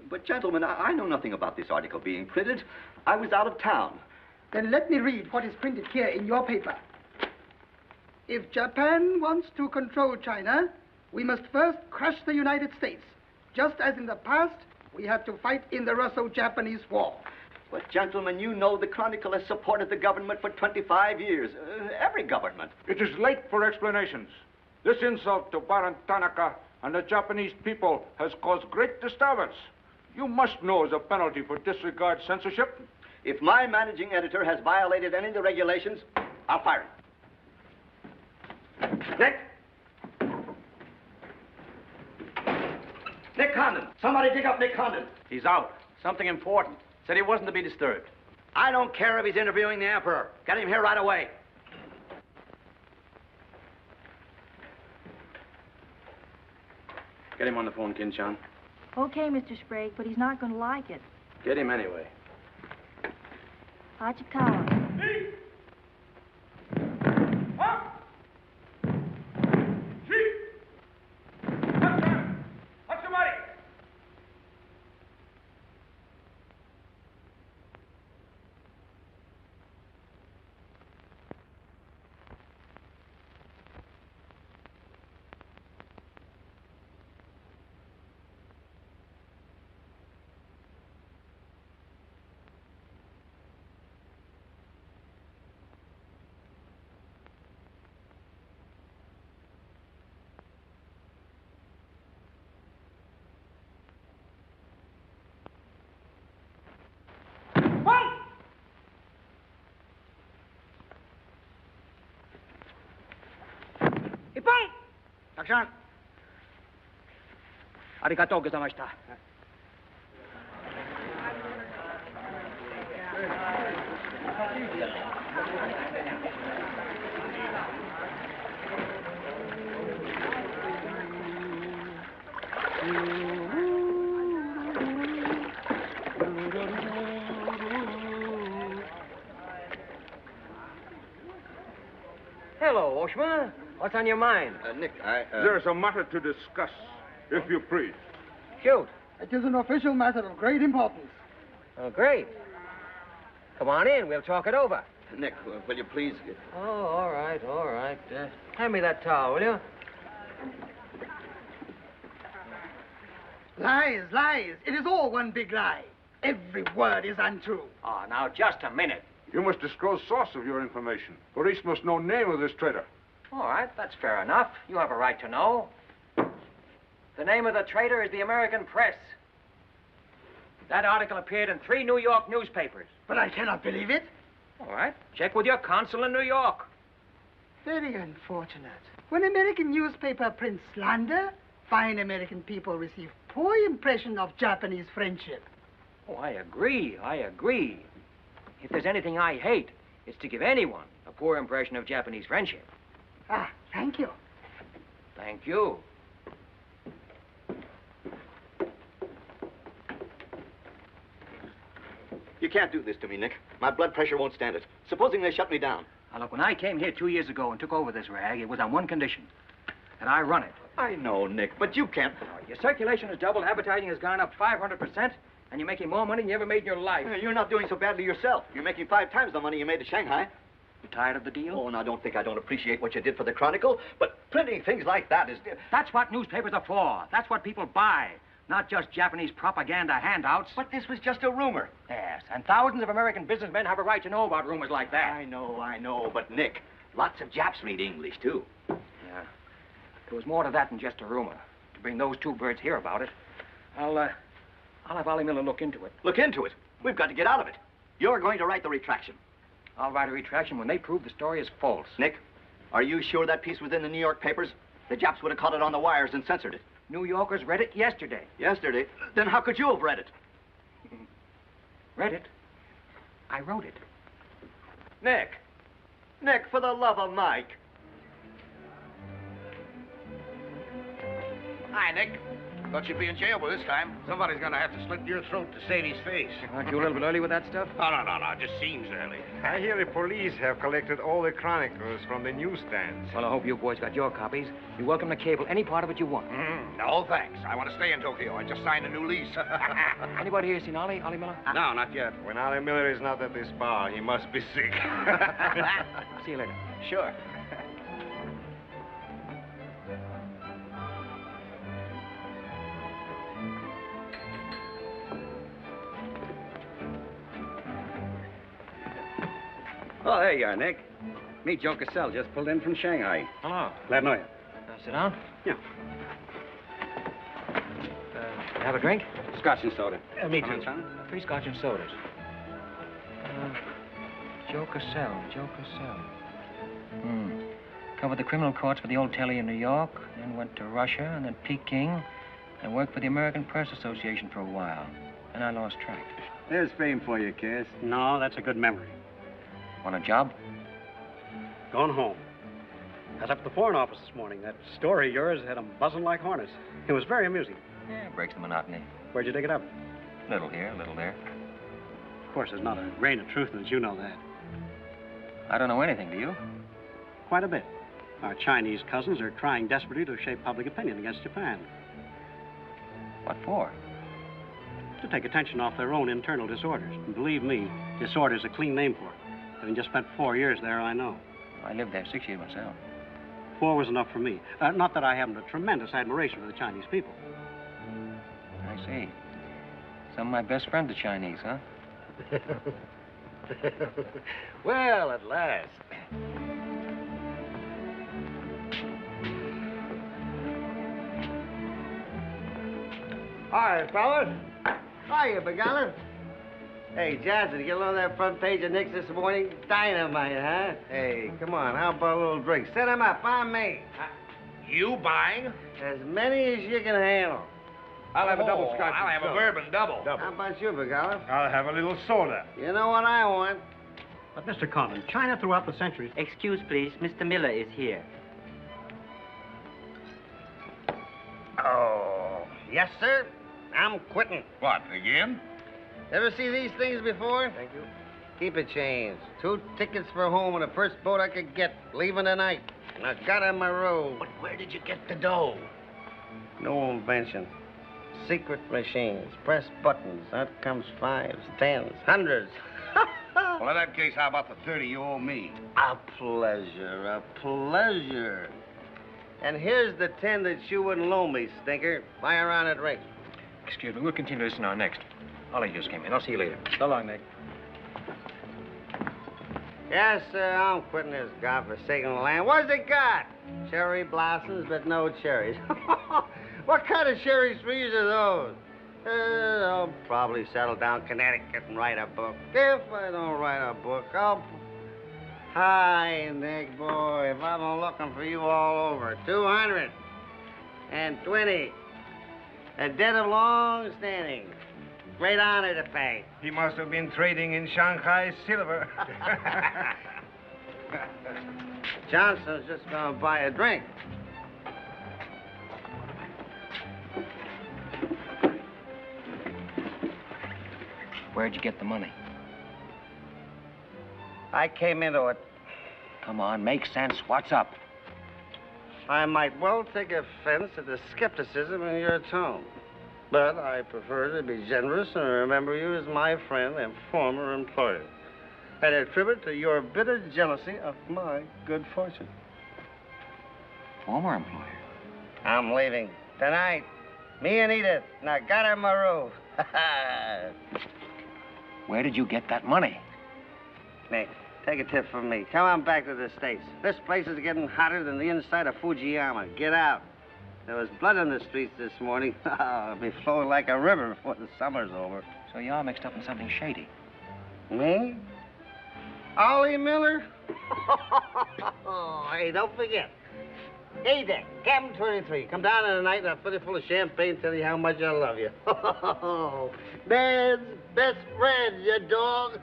But gentlemen, I know nothing about this article being printed. I was out of town. Then let me read what is printed here in your paper. If Japan wants to control China, we must first crush the United States. Just as in the past, we have to fight in the Russo-Japanese War. But gentlemen, you know the Chronicle has supported the government for 25 years. Every government. It is late for explanations. This insult to Baron Tanaka and the Japanese people has caused great disturbance. You must know as a penalty for disregard censorship. If my managing editor has violated any of the regulations, I'll fire him. Nick! Nick Condon! Somebody dig up Nick Condon! He's out. Something important. Said he wasn't to be disturbed. I don't care if he's interviewing the Emperor. Get him here right away. Get him on the phone, Kin-chan. Okay, Mr. Sprague, but he's not going to like it. Get him anyway. Hachikawa. Takshan. Arigatou gozaimashita. Hello, Oshma. What's on your mind? Nick, There's a matter to discuss, if you please. Shoot. It is an official matter of great importance. Oh, great. Come on in. We'll talk it over. Nick, will you please... Oh, all right, all right. Hand me that towel, will you? Lies, lies. It is all one big lie. Every word is untrue. Oh, now, just a minute. You must disclose source of your information. Police must know name of this traitor. All right, that's fair enough. You have a right to know. The name of the traitor is the American Press. That article appeared in 3 New York newspapers. But I cannot believe it. All right, check with your consul in New York. Very unfortunate. When American newspaper prints slander, fine American people receive poor impression of Japanese friendship. Oh, I agree, I agree. If there's anything I hate, it's to give anyone a poor impression of Japanese friendship. Ah, thank you. Thank you. You can't do this to me, Nick. My blood pressure won't stand it. Supposing they shut me down. Now, look, when I came here 2 years ago and took over this rag, it was on one condition, that I run it. I know, Nick, but you can't... Your circulation has doubled, advertising has gone up 500%, and you're making more money than you ever made in your life. You're not doing so badly yourself. You're making 5 times the money you made at Shanghai. You tired of the deal? Oh, now don't think I don't appreciate what you did for the Chronicle, but printing things like that is... That's what newspapers are for. That's what people buy. Not just Japanese propaganda handouts. But this was just a rumor. Yes, and thousands of American businessmen have a right to know about rumors like that. I know, but Nick, lots of Japs read English, too. Yeah. There was more to that than just a rumor. To bring those 2 birds here about it, I'll have Ollie Miller look into it. Look into it? We've got to get out of it. You're going to write the retraction. I'll write a retraction when they prove the story is false. Nick, are you sure that piece was in the New York papers? The Japs would have caught it on the wires and censored it. New Yorkers read it yesterday. Yesterday? Then how could you have read it? Read it? I wrote it. Nick, for the love of Mike. Hi, Nick. Thought you'd be in jail by this time. Somebody's gonna have to slit your throat to save his face. Aren't you a little bit early with that stuff? No. It just seems early. I hear the police have collected all the chronicles from the newsstands. Well, I hope you boys got your copies. You're welcome to cable any part of it you want. No, thanks. I want to stay in Tokyo. I just signed a new lease. Anybody here seen Ollie Miller? No, not yet. When Ollie Miller is not at this bar, he must be sick. See you later. Sure. Oh, there you are, Nick. Meet Joe Cassell, just pulled in from Shanghai. Hello. Glad to know you. Sit down. Yeah. Have a drink? Scotch and soda. Me Come too. on, son. 3 scotch and sodas. Joe Cassell. Covered the criminal courts for the old telly in New York, then went to Russia, and then Peking, and worked for the American Press Association for a while. Then I lost track. There's fame for you, Cass. No, that's a good memory. Want a job? Gone home. I was up at the Foreign Office this morning. That story of yours had them buzzing like hornets. It was very amusing. Yeah, it breaks the monotony. Where'd you dig it up? Little here, little there. Of course, there's not a grain of truth in it. You know that. I don't know anything, do you? Quite a bit. Our Chinese cousins are trying desperately to shape public opinion against Japan. What for? To take attention off their own internal disorders. And believe me, disorder's a clean name for it. Having just spent 4 years there, I know. I lived there 6 years myself. 4 was enough for me. Not that I haven't a tremendous admiration for the Chinese people. I see. Some of my best friends are Chinese, huh? Well, at last. All right, fellas. Hiya, Begala. Hey, Johnson, get along that front page of Nick's this morning? Dynamite, huh? Hey, come on, how about a little drink? Set him up, on me. You buying? As many as you can handle. I'll have a double scotch. I'll have a bourbon double. How about you, Begala? I'll have a little soda. You know what I want? But, Mr. Condon, China throughout the centuries... Excuse, please. Mr. Miller is here. Oh, yes, sir. I'm quitting. What, again? Ever see these things before? Thank you. Keep it changed. 2 tickets for home on the first boat I could get, leaving tonight. And I got on my road. But where did you get the dough? No invention. Secret machines. Press buttons. Out comes 5s, 10s, 100s. Well, in that case, how about the 30 you owe me? A pleasure, a pleasure. And here's the 10 that you wouldn't loan me, stinker. Buy a round of drinks. Excuse me, we'll continue this now next. Ollie just came in. I'll see you later. So long, Nick. Yes, sir, I'm quitting this godforsaken land. What's it got? Cherry blossoms, but no cherries. What kind of cherry trees are those? I'll probably settle down Connecticut and write a book. If I don't write a book, I'll... Hi, Nick, boy. If I've been looking for you all over. 220. A debt of long standing. Great honor to pay. He must have been trading in Shanghai silver. Johnson's just gonna buy a drink. Where'd you get the money? I came into it. Come on, make sense. What's up? I might well take offense at the skepticism in your tone. But I prefer to be generous and remember you as my friend and former employer. And attribute to your bitter jealousy of my good fortune. Former employer? I'm leaving tonight. Me and Edith. And I got her in my room. Where did you get that money? Nick, take a tip from me. Come on back to the States. This place is getting hotter than the inside of Fujiyama. Get out. There was blood on the streets this morning. It'll be flowing like a river before the summer's over. So you're all mixed up in something shady. Me? Ollie Miller? Hey, don't forget. Hey, Dick, Captain 23. Come down in the night and I'll fill you full of champagne and tell you how much I love you. Man's best friend, you dog.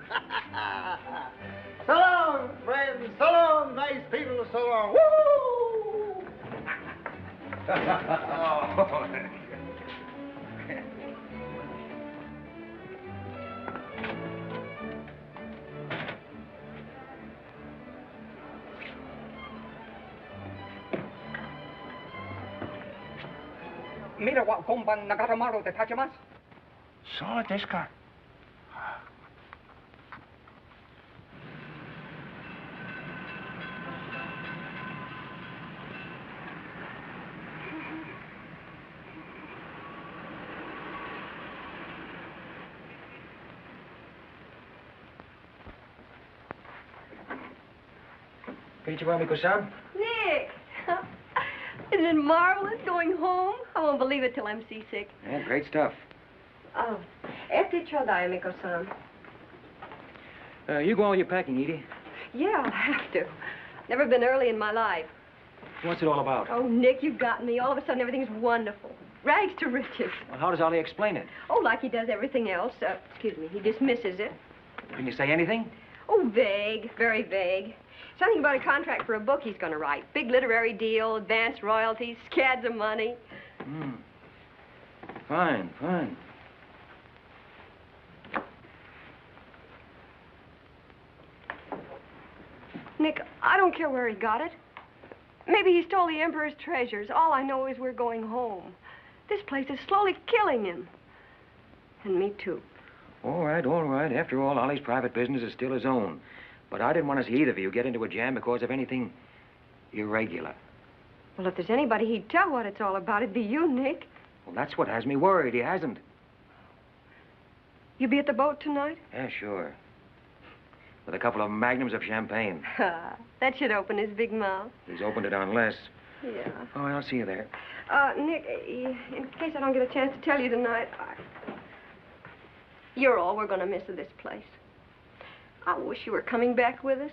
So long, friends. So long, nice people. So long. Woo! Mira wa komban nagaramaru de tachimasu. So desu ka. Konnichiwa, Miko-san. Nick! Isn't it marvelous going home? I won't believe it till I'm seasick. Yeah, great stuff. Oh, after chodai, Miko-san. You go on with your packing, Edie. Yeah, I'll have to. Never been early in my life. What's it all about? Oh, Nick, you've got me. All of a sudden, everything's wonderful. Rags to riches. Well, how does Ollie explain it? Oh, like he does everything else. Excuse me, he dismisses it. Can you say anything? Oh, vague, very vague. Something about a contract for a book he's going to write. Big literary deal, advanced royalties, scads of money. Fine, fine. Nick, I don't care where he got it. Maybe he stole the Emperor's treasures. All I know is we're going home. This place is slowly killing him. And me, too. All right, all right. After all, Ollie's private business is still his own. But I didn't want to see either of you get into a jam because of anything irregular. Well, if there's anybody he'd tell what it's all about, it'd be you, Nick. Well, that's what has me worried. He hasn't. You be at the boat tonight? Yeah, sure. With a couple of magnums of champagne. That should open his big mouth. He's opened it on less. Yeah. Oh, I'll see you there. Nick, in case I don't get a chance to tell you tonight, you're all we're going to miss of this place. I wish you were coming back with us.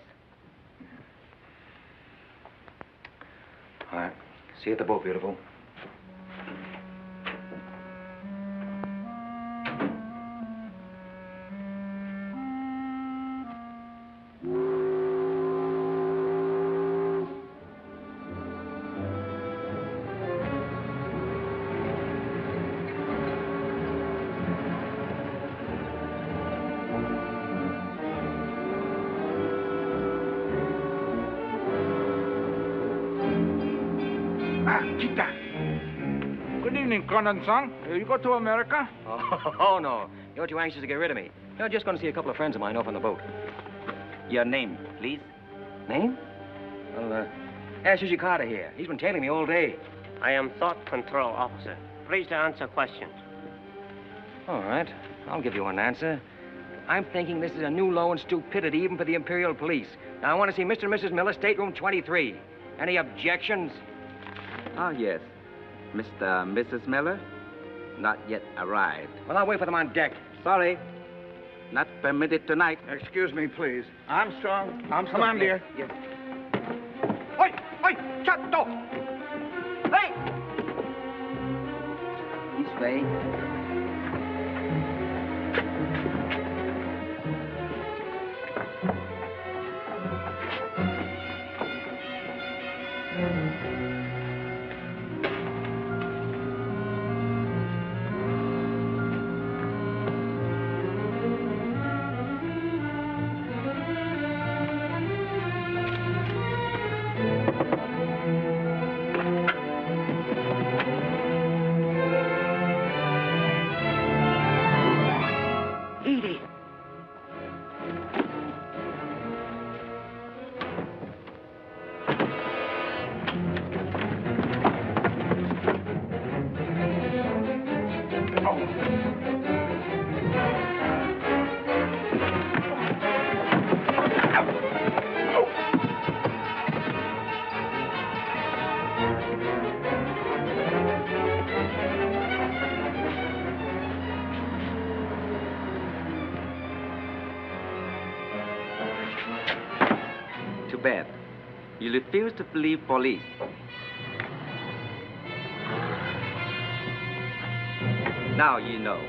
All right. See you at the boat, beautiful. Good evening, Condon-san. You go to America? Oh, no. You're too anxious to get rid of me. You're just going to see a couple of friends of mine off on the boat. Your name, please? Name? Well, ask Sushi Carter here. He's been tailing me all day. I am Thought Control Officer. Please to answer questions. All right. I'll give you an answer. I'm thinking this is a new low in stupidity even for the Imperial Police. Now, I want to see Mr. and Mrs. Miller, stateroom 23. Any objections? Oh, yes. Mr. and Mrs. Miller? Not yet arrived. Well, I'll wait for them on deck. Sorry. Not permitted tonight. Excuse me, please. Armstrong. Come on, dear. Yes. Oi! Oi! Chatto! Hey! This way. Bad. You refuse to believe police. Now you know.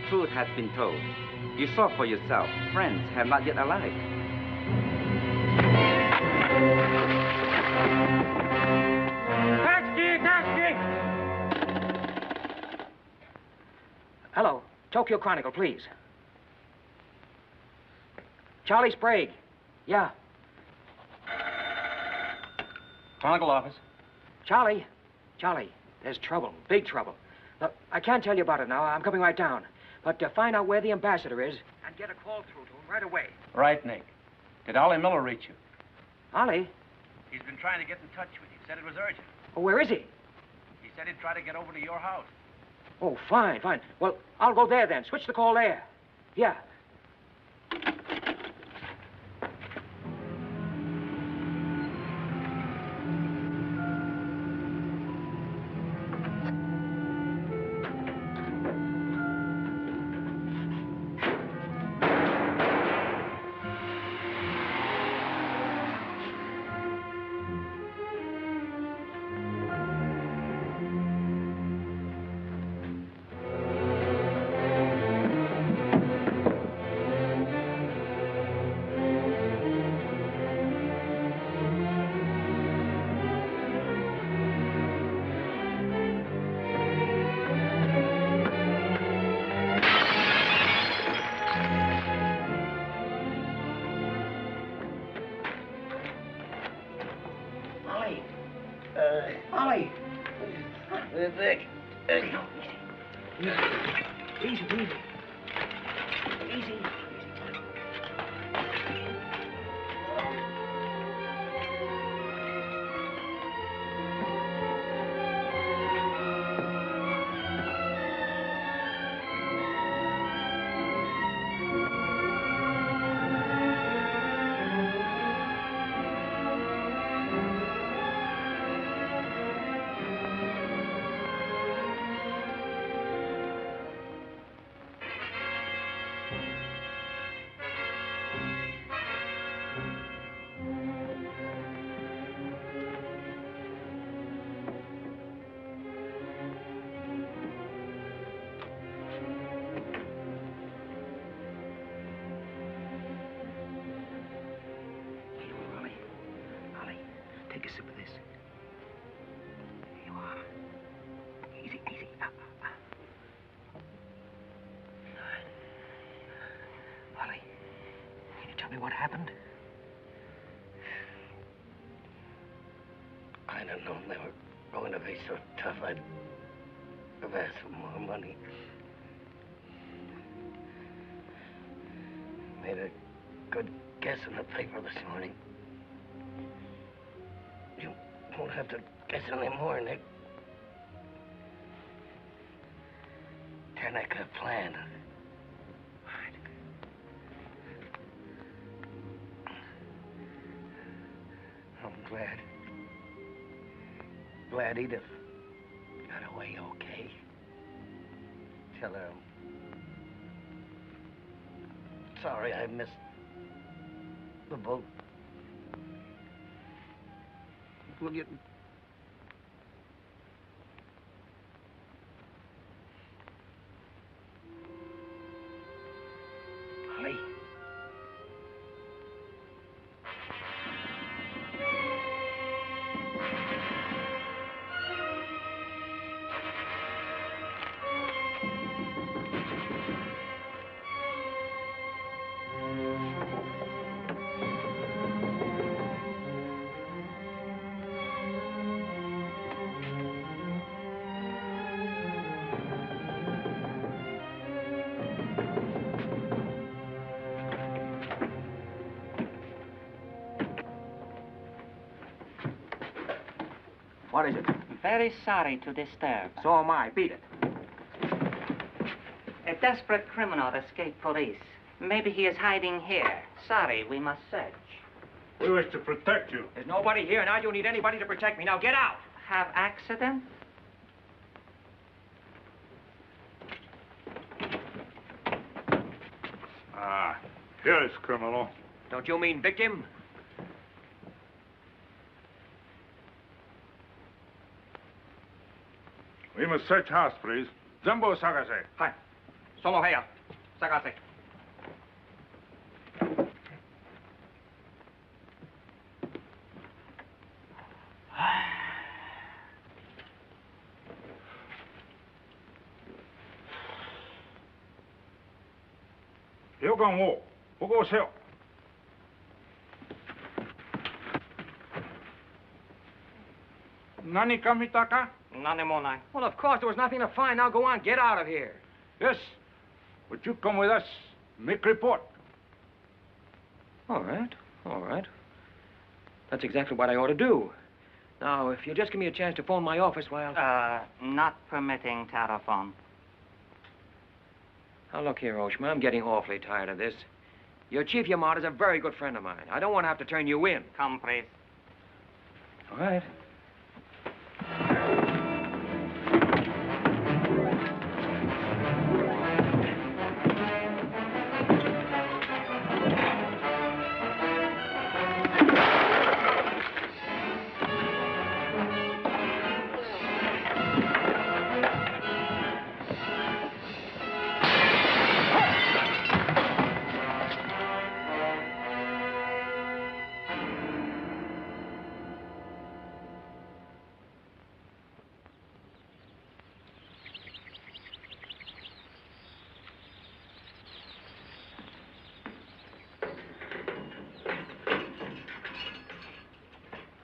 Truth has been told. You saw for yourself. Friends have not yet arrived. Cagney! Hello. Tokyo Chronicle, please. Charlie Sprague. Yeah. Chronicle office. Charlie, there's trouble, big trouble. Look, I can't tell you about it now. I'm coming right down. But find out where the ambassador is and get a call through to him right away. Right, Nick. Did Ollie Miller reach you? Ollie? He's been trying to get in touch with you. Said it was urgent. Oh, where is he? He said he'd try to get over to your house. Oh, fine, fine. Well, I'll go there then. Switch the call there. Yeah. Ollie! Vic. Easy, easy. Easy. Take a sip of this. Here you are. Easy, easy. Ollie, can you tell me what happened? I'd have known they were going to be so tough, I'd have asked for more money. Made a good guess in the paper this morning. You won't have to guess anymore, Nick. Tanak had planned. I'm glad Edith got away okay. Tell her I'm sorry I missed the boat. Will you... Ollie. What is it? Very sorry to disturb. So am I. Beat it. A desperate criminal escaped police. Maybe he is hiding here. Sorry, we must search. We wish to protect you. There's nobody here, and I don't need anybody to protect me. Now get out. Have accident? Ah, here is criminal. Don't you mean victim? We must search house, please. Jumbo Sagase. Hi. Somoheya. Sagase. 여관 5, 보고 오세요.何か見たか? None more now. Well, of course, there was nothing to find. Now go on, get out of here. Yes, but you come with us. Make report. All right, all right. That's exactly what I ought to do. Now, if you just give me a chance to phone my office while... Not permitting telephone. Now, look here, Oshma, I'm getting awfully tired of this. Your Chief Yamada's a very good friend of mine. I don't want to have to turn you in. Come, please. All right.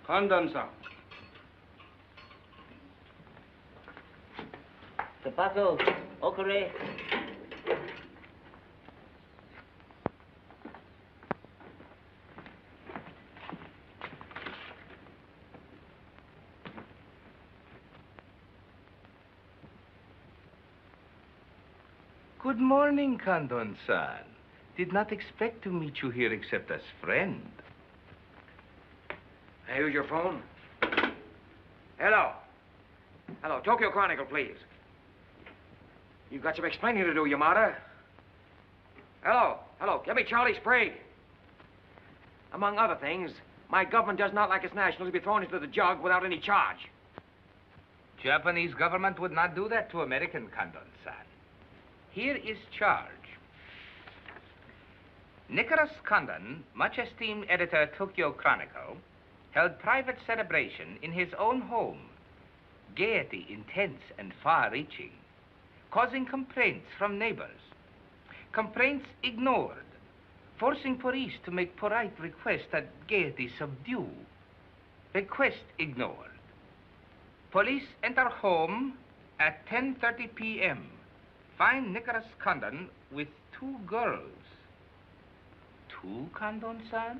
Condon-san. Sparkuhl, okure. Good morning, Condon-san. Did not expect to meet you here except as friend. Here's your phone. Hello. Hello, Tokyo Chronicle, please. You've got some explaining to do, Yamada. Hello, hello, get me Charlie Sprague. Among other things, my government does not like its nationals to be thrown into the jug without any charge. Japanese government would not do that to American, Condon-san. Here is charge. Nicholas Condon, much esteemed editor Tokyo Chronicle, held private celebration in his own home. Gaiety intense and far-reaching, causing complaints from neighbors. Complaints ignored, forcing police to make polite request that gaiety subdue. Request ignored. Police enter home at 10:30 p.m. Find Nicholas Condon with 2 girls. 2, Condon-san?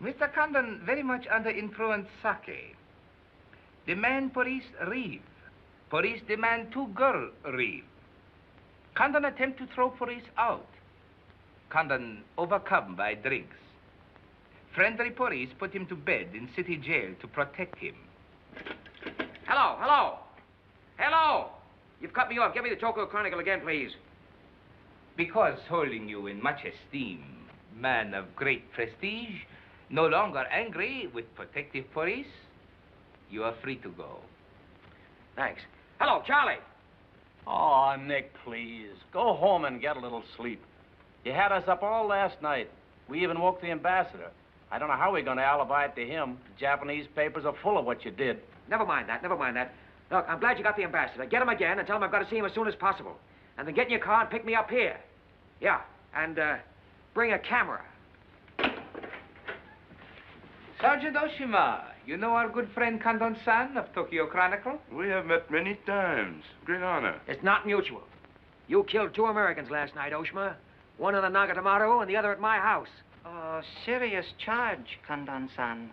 Mr. Condon very much under influence sake. Demand police reeve. Police demand 2 girl reeve. Condon attempt to throw police out. Condon overcome by drinks. Friendly police put him to bed in city jail to protect him. Hello, hello. Hello. You've cut me off. Give me the Tokyo Chronicle again, please. Because holding you in much esteem, man of great prestige, no longer angry with protective police, you are free to go. Thanks. Hello, Charlie. Oh, Nick, please. Go home and get a little sleep. You had us up all last night. We even woke the ambassador. I don't know how we're going to alibi it to him. The Japanese papers are full of what you did. Never mind that, never mind that. Look, I'm glad you got the ambassador. Get him again and tell him I've got to see him as soon as possible. And then get in your car and pick me up here. Yeah, and bring a camera. Sergeant Oshima, you know our good friend Condon-san of Tokyo Chronicle? We have met many times. Great honor. It's not mutual. You killed 2 Americans last night, Oshima. One in the Nagatomaru and the other at my house. Oh, serious charge, Condon-san.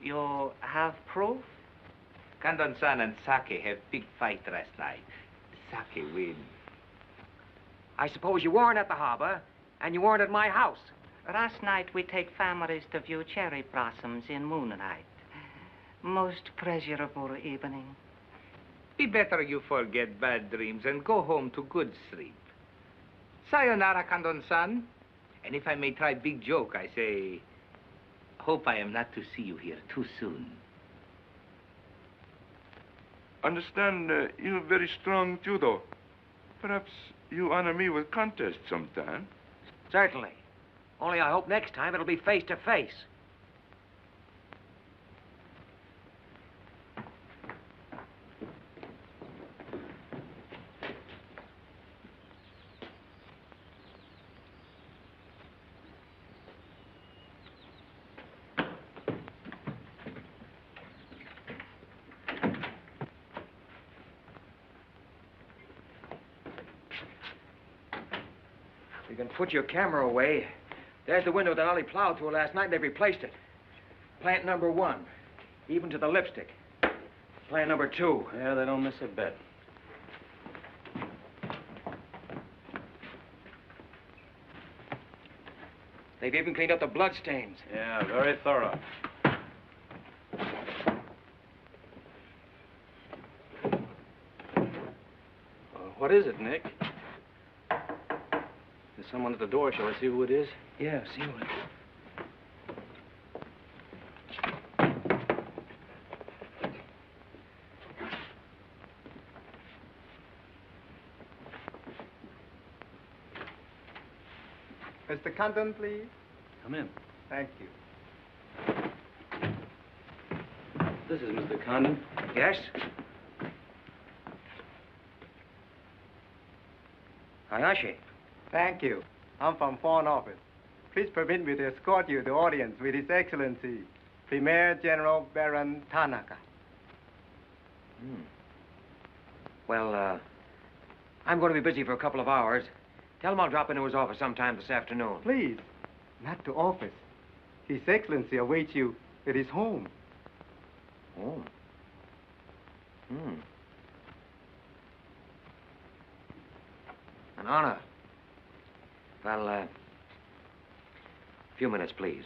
You have proof? Condon-san and Sake have big fight last night. Sake win. I suppose you weren't at the harbor, and you weren't at my house. Last night we take families to view cherry blossoms in moonlight. Most pleasurable evening. Be better you forget bad dreams and go home to good sleep. Sayonara, Condon-san. And if I may try big joke, I say, hope I am not to see you here too soon. Understand, you have very strong judo. Perhaps you honor me with contest sometime. Certainly. Only I hope next time it'll be face to face. can put your camera away. There's the window that Ollie plowed through last night, and they've replaced it. Plant number 1, even to the lipstick. Plant number 2. Yeah, they don't miss a bit. They've even cleaned up the blood stains. Yeah, very thorough. What is it, Nick? There's someone at the door. Shall I see who it is? Yeah, see who it is. Mr. Condon, please. Come in. Thank you. This is Mr. Condon. Yes? Hayashi. Thank you. I'm from Foreign Office. Please permit me to escort you to audience with His Excellency, Premier General Baron Tanaka. Well, I'm going to be busy for a couple of hours. Tell him I'll drop into his office sometime this afternoon. Please, not to office. His Excellency awaits you at his home. Home? An honor. Well, a few minutes, please.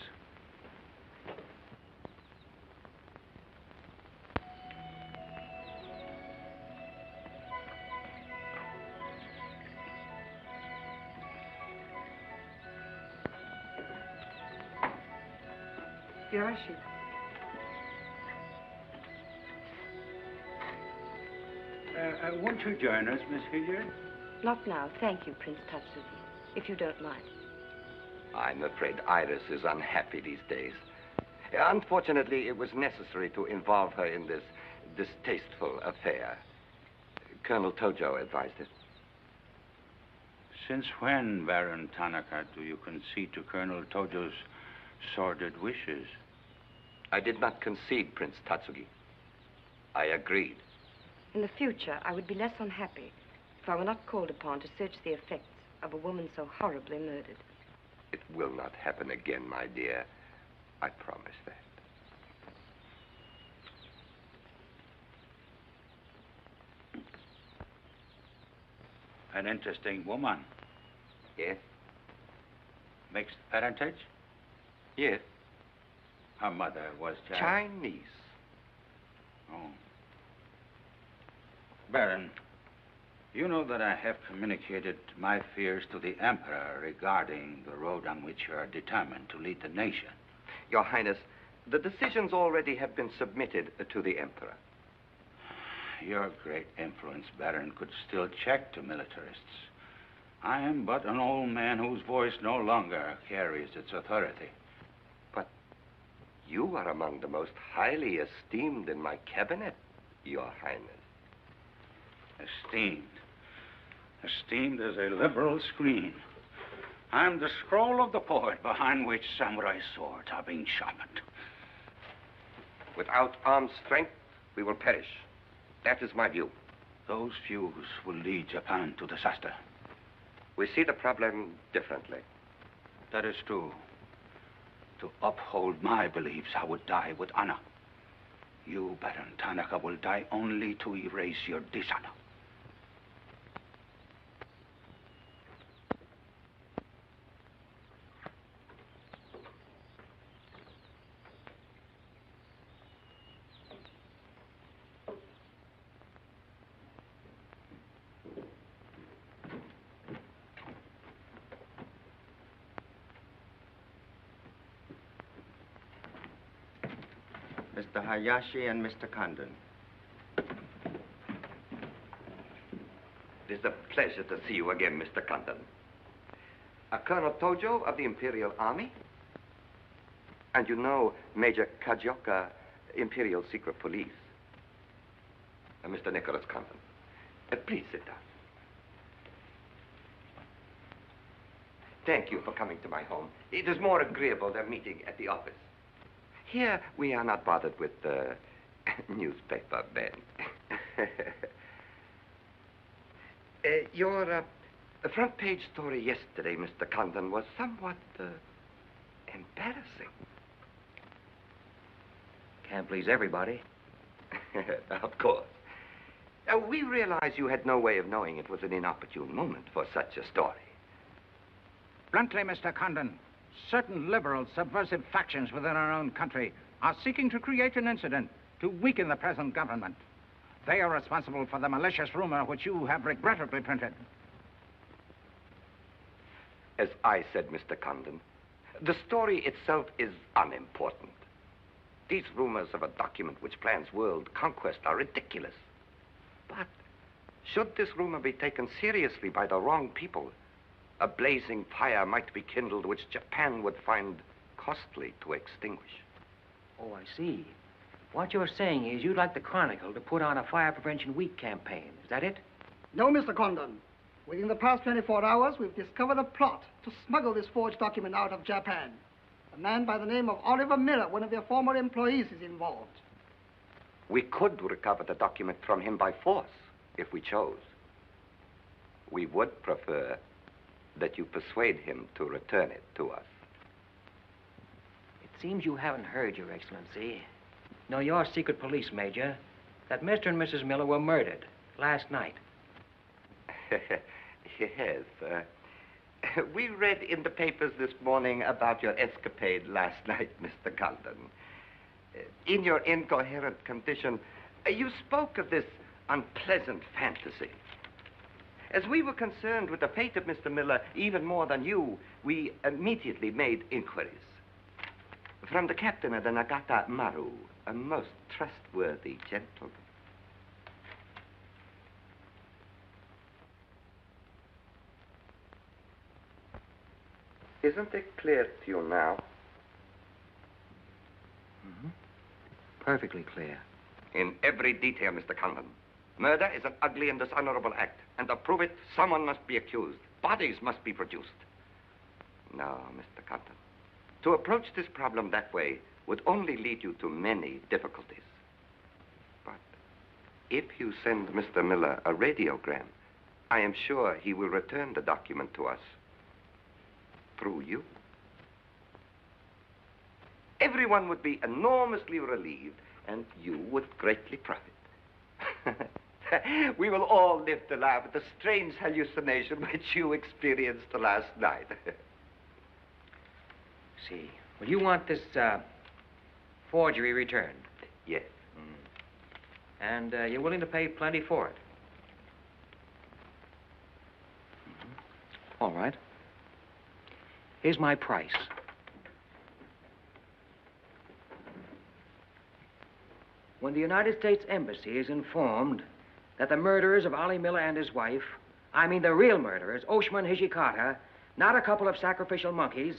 Yoshi. Won't you join us, Miss Hilliard? Not now, thank you, Prince Tatsuki, if you don't mind. I'm afraid Iris is unhappy these days. Unfortunately, it was necessary to involve her in this distasteful affair. Colonel Tojo advised it. Since when, Baron Tanaka, do you concede to Colonel Tojo's sordid wishes? I did not concede, Prince Tatsuki. I agreed. In the future, I would be less unhappy if I were not called upon to search the effects of a woman so horribly murdered. It will not happen again, my dear. I promise that. An interesting woman. Yes? Mixed parentage? Yes. Her mother was Chinese. Oh. Baron, you know that I have communicated my fears to the Emperor regarding the road on which you are determined to lead the nation. Your Highness, the decisions already have been submitted to the Emperor. Your great influence, Baron, could still check to militarists. I am but an old man whose voice no longer carries its authority. But you are among the most highly esteemed in my cabinet, Your Highness. Esteemed. Esteemed as a liberal screen. I'm the scroll of the poet behind which samurai swords are being sharpened. Without armed strength, we will perish. That is my view. Those views will lead Japan to disaster. We see the problem differently. That is true. To uphold my beliefs, I would die with honor. You, Baron Tanaka, will die only to erase your dishonor. Mr. Hayashi and Mr. Condon. It is a pleasure to see you again, Mr. Condon. Colonel Tojo of the Imperial Army. And you know Major Kajioka, Imperial Secret Police. Mr. Nicholas Condon. Please sit down. Thank you for coming to my home. It is more agreeable than meeting at the office. Here, we are not bothered with newspaper men. Your The front page story yesterday, Mr. Condon, was somewhat embarrassing. Can't please everybody. Of course. We realize you had no way of knowing it was an inopportune moment for such a story. Bluntly, Mr. Condon, certain liberal subversive factions within our own country are seeking to create an incident to weaken the present government. They are responsible for the malicious rumor which you have regrettably printed. As I said, Mr. Condon, the story itself is unimportant. These rumors of a document which plans world conquest are ridiculous. But should this rumor be taken seriously by the wrong people, a blazing fire might be kindled which Japan would find costly to extinguish. Oh, I see. What you're saying is you'd like the Chronicle to put on a fire prevention week campaign. Is that it? No, Mr. Condon. Within the past 24 hours, we've discovered a plot to smuggle this forged document out of Japan. A man by the name of Oliver Miller, one of their former employees, is involved. We could recover the document from him by force, if we chose. We would prefer that you persuade him to return it to us. It seems you haven't heard, Your Excellency. No, your secret police major, that Mr. and Mrs. Miller were murdered last night. Yes. We read in the papers this morning about your escapade last night, Mr. Condon. In your incoherent condition, you spoke of this unpleasant fantasy. As we were concerned with the fate of Mr. Miller even more than you, we immediately made inquiries. From the captain of the Nagata Maru, a most trustworthy gentleman. Isn't it clear to you now? Mm-hmm. Perfectly clear. In every detail, Mr. Condon. Murder is an ugly and dishonorable act, and to prove it, someone must be accused. Bodies must be produced. No, Mr. Condon. To approach this problem that way would only lead you to many difficulties. But if you send Mr. Miller a radiogram, I am sure he will return the document to us through you. Everyone would be enormously relieved, and you would greatly profit. We will all live to laugh at the strange hallucination which you experienced last night. See. Well, you want this forgery returned? Yes. And you're willing to pay plenty for it? All right. Here's my price. When the United States Embassy is informed that the murderers of Ollie Miller and his wife, I mean the real murderers, Oshman Hijikata, not a couple of sacrificial monkeys,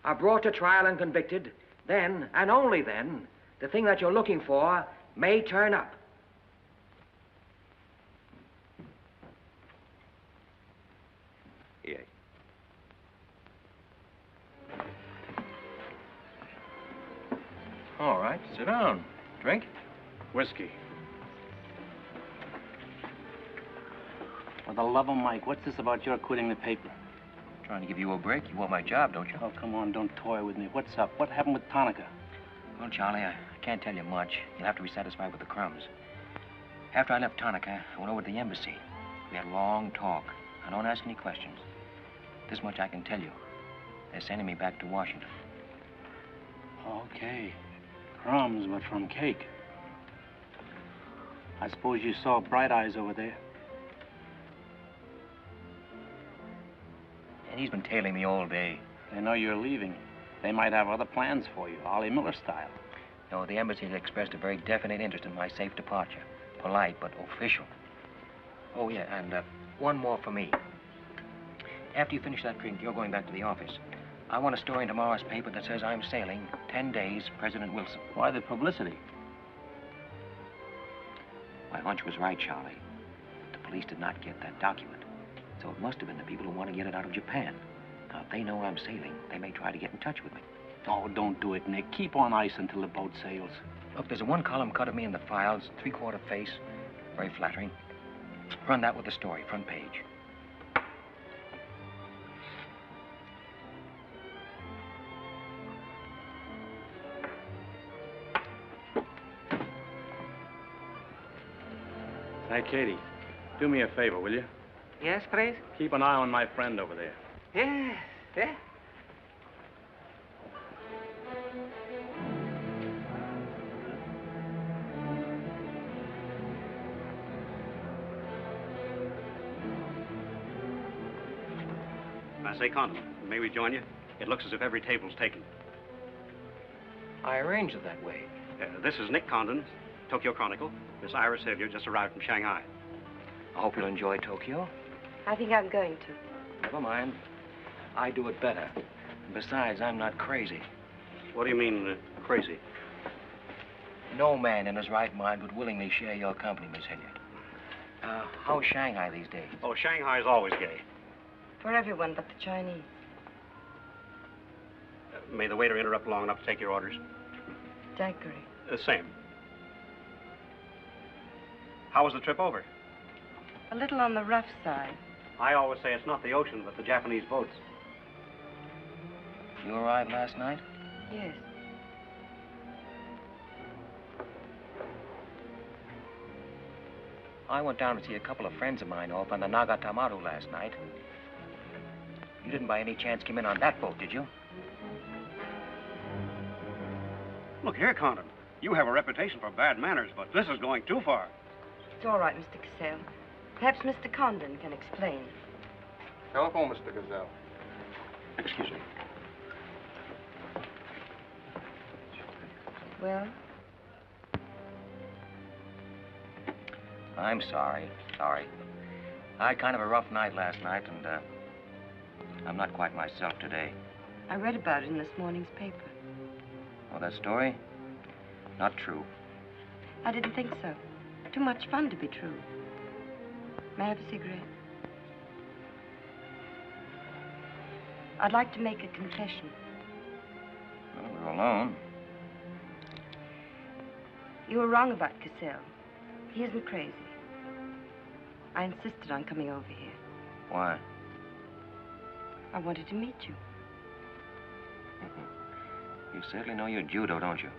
are brought to trial and convicted, then, and only then, the thing that you're looking for may turn up. Yes. All right, sit down. Drink? Whiskey. For the love of Mike, what's this about your quitting the paper? Trying to give you a break. You want my job, don't you? Oh, come on, don't toy with me. What's up? What happened with Tonica? Well, Charlie, I can't tell you much. You'll have to be satisfied with the crumbs. After I left Tonica, I went over to the embassy. We had a long talk. I don't ask any questions. This much I can tell you. They're sending me back to Washington. Okay. Crumbs, but from cake. I suppose you saw Bright Eyes over there. And he's been tailing me all day. They know you're leaving. They might have other plans for you, Ollie Miller style. No, the embassy has expressed a very definite interest in my safe departure. Polite, but official. Oh, yeah, and one more for me. After you finish that drink, you're going back to the office. I want a story in tomorrow's paper that says I'm sailing 10 days, President Wilson. Why the publicity? My hunch was right, Charlie. The police did not get that document. So it must have been the people who want to get it out of Japan. Now, if they know I'm sailing, they may try to get in touch with me. Oh, don't do it, Nick. Keep on ice until the boat sails. Look, there's a one-column cut of me in the files, three-quarter face. Very flattering. Run that with the story, front page. Hey, Katie, do me a favor, will you? Yes, please? Keep an eye on my friend over there. Yes, yes. I say, Condon, may we join you? It looks as if every table's taken. I arranged it that way. This is Nick Condon, Tokyo Chronicle. Miss Iris Sylvia just arrived from Shanghai. I hope you'll enjoy Tokyo. I think I'm going to. Never mind. I do it better. Besides, I'm not crazy. What do you mean, crazy? No man in his right mind would willingly share your company, Miss Hilliard. How's Shanghai these days? Oh, Shanghai's always gay. For everyone but the Chinese. May the waiter interrupt long enough to take your orders? Daiquiri. Same. How was the trip over? A little on the rough side. I always say it's not the ocean, but the Japanese boats. You arrived last night? Yes. I went down to see a couple of friends of mine off on the Nagatamaru last night. You didn't by any chance come in on that boat, did you? Look here, Condon. You have a reputation for bad manners, but this is going too far. It's all right, Mr. Cassell. Perhaps Mr. Condon can explain. Telephone, Mr. Gazelle. Excuse me. Well? I'm sorry. Sorry. I had kind of a rough night last night, and I'm not quite myself today. I read about it in this morning's paper. Oh, that story? Not true. I didn't think so. Too much fun to be true. May I have a cigarette? I'd like to make a confession. Well, we're alone. You were wrong about Cassell. He isn't crazy. I insisted on coming over here. Why? I wanted to meet you. You certainly know your judo, don't you?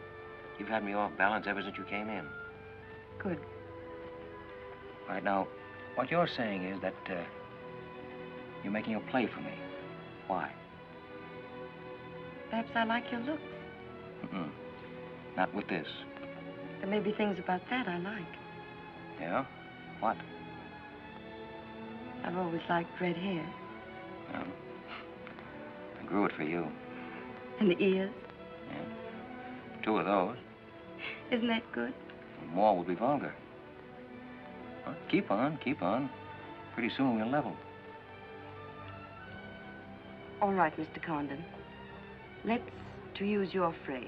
You've had me off balance ever since you came in. Good. All right, now, what you're saying is that you're making a play for me. Why? Perhaps I like your looks. Not with this. There may be things about that I like. Yeah? What? I've always liked red hair. Well, I grew it for you. And the ears. Yeah. 2 of those. Isn't that good? More would be vulgar. Well, keep on, keep on. Pretty soon we'll level. All right, Mr. Condon. Let's, to use your phrase,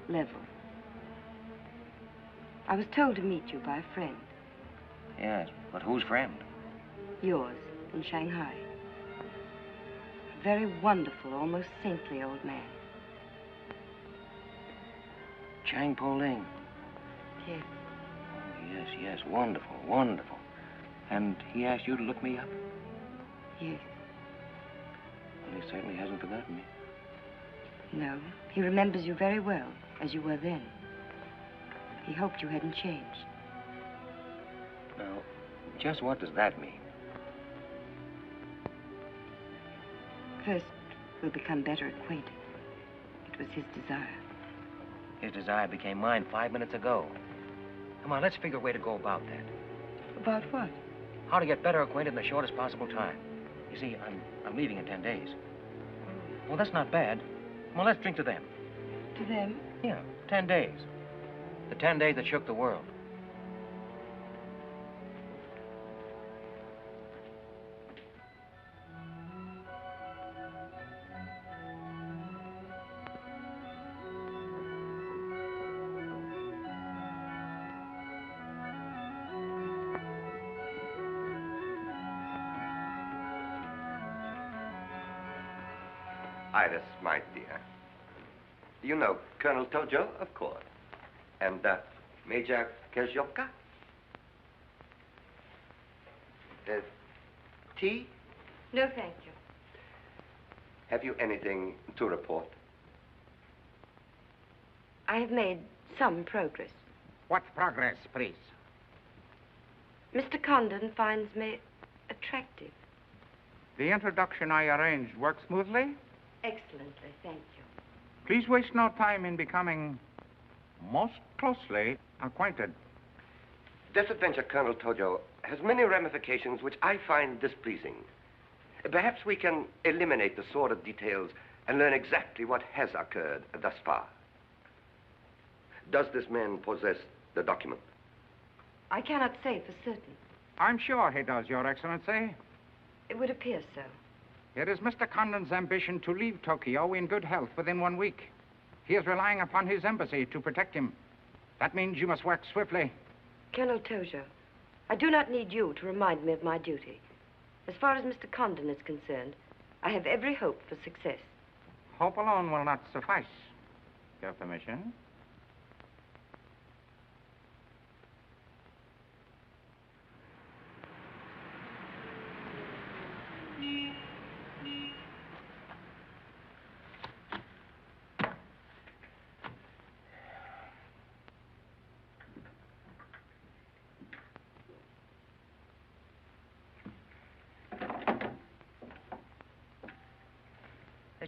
level. I was told to meet you by a friend. Yes, but whose friend? Yours, in Shanghai. A very wonderful, almost saintly old man. Chang Po Ling. Yes. Oh, yes, yes, wonderful, wonderful. And he asked you to look me up? Yes. Well, he certainly hasn't forgotten me. No, he remembers you very well, as you were then. He hoped you hadn't changed. Now, just what does that mean? First, we'll become better acquainted. It was his desire. His desire became mine 5 minutes ago. Come on, let's figure a way to go about that. About what? How to get better acquainted in the shortest possible time. You see, I'm leaving in 10 days. Well, that's not bad. Well, let's drink to them. To them? Yeah, 10 days. The 10 days that shook the world. Iris, my dear. You know Colonel Tojo, of course. And Major Kezioka. Tea? No, thank you. Have you anything to report? I have made some progress. What progress, please? Mr. Condon finds me attractive. The introduction I arranged worked smoothly? Excellently, thank you. Please waste no time in becoming most closely acquainted. This adventure, Colonel Tojo, has many ramifications which I find displeasing. Perhaps we can eliminate the sordid details and learn exactly what has occurred thus far. Does this man possess the document? I cannot say for certain. I'm sure he does, Your Excellency. It would appear so. It is Mr. Condon's ambition to leave Tokyo in good health within 1 week. He is relying upon his embassy to protect him. That means you must work swiftly. Colonel Tojo, I do not need you to remind me of my duty. As far as Mr. Condon is concerned, I have every hope for success. Hope alone will not suffice. Your permission?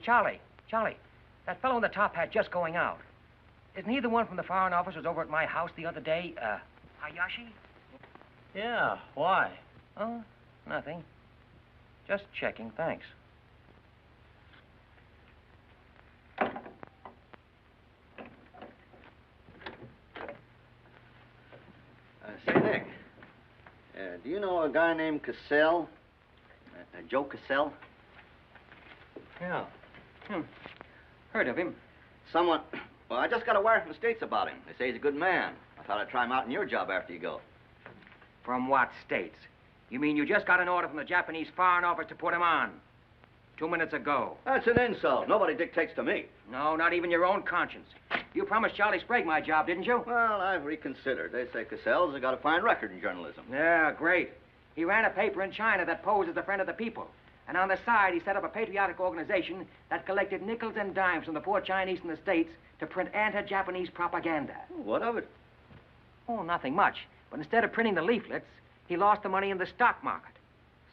Charlie, that fellow in the top hat just going out. Isn't he the one from the Foreign Office who was over at my house the other day? Hayashi? Yeah, why? Oh, nothing. Just checking, thanks. Say, Nick, do you know a guy named Cassell? Joe Cassell? Yeah. Heard of him. Well, I just got a wire from the States about him. They say he's a good man. I thought I'd try him out in your job after you go. From what states? You mean you just got an order from the Japanese Foreign Office to put him on? 2 minutes ago. That's an insult. Nobody dictates to me. No, not even your own conscience. You promised Charlie Sprague my job, didn't you? Well, I've reconsidered. They say Cassell's got a fine record in journalism. Yeah, great. He ran a paper in China that posed as a friend of the people. And on the side, he set up a patriotic organization that collected nickels and dimes from the poor Chinese in the States to print anti-Japanese propaganda. What of it? Oh, nothing much. But instead of printing the leaflets, he lost the money in the stock market.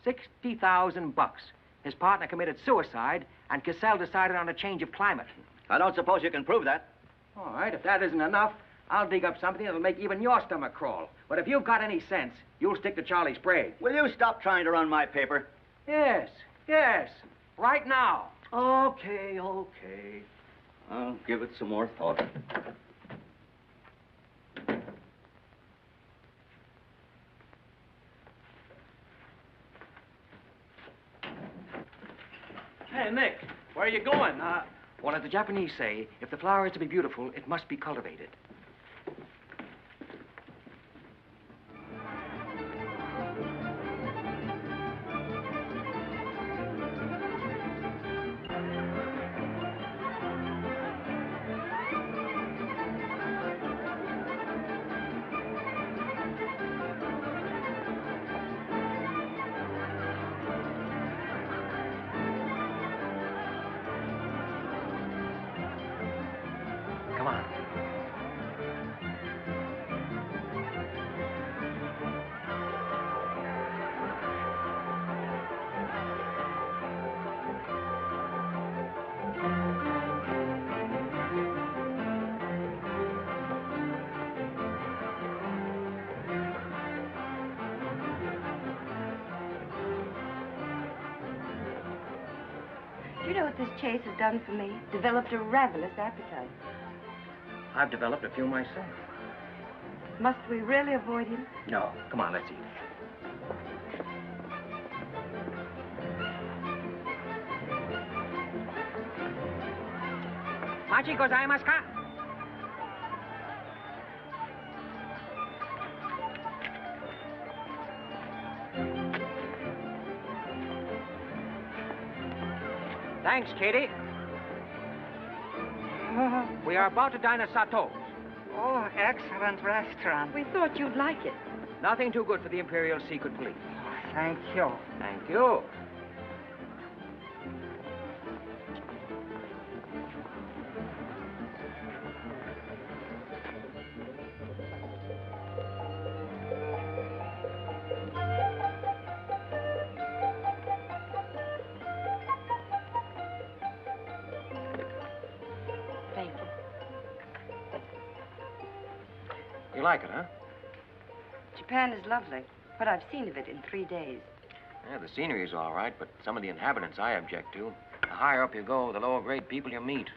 $60,000. His partner committed suicide, and Cassell decided on a change of climate. I don't suppose you can prove that. All right, if that isn't enough, I'll dig up something that'll make even your stomach crawl. But if you've got any sense, you'll stick to Charlie Sprague. Will you stop trying to run my paper? Yes. Right now. Okay. I'll give it some more thought. Hey, Nick, where are you going? Well, as the Japanese say, if the flower is to be beautiful, it must be cultivated. Come on. Do you know what this chase has done for me? Developed a ravenous appetite. I've developed a few myself. Must we really avoid him? No. Come on, let's eat. Machi gozaimasu ka? Thanks, Katie. We are about to dine at Sato's. Oh, excellent restaurant. We thought you'd like it. Nothing too good for the Imperial Secret Police. Thank you. Thank you. You like it, huh? Japan is lovely. What I've seen of it in 3 days. Yeah, the scenery's all right, but some of the inhabitants I object to. The higher up you go, the lower grade people you meet.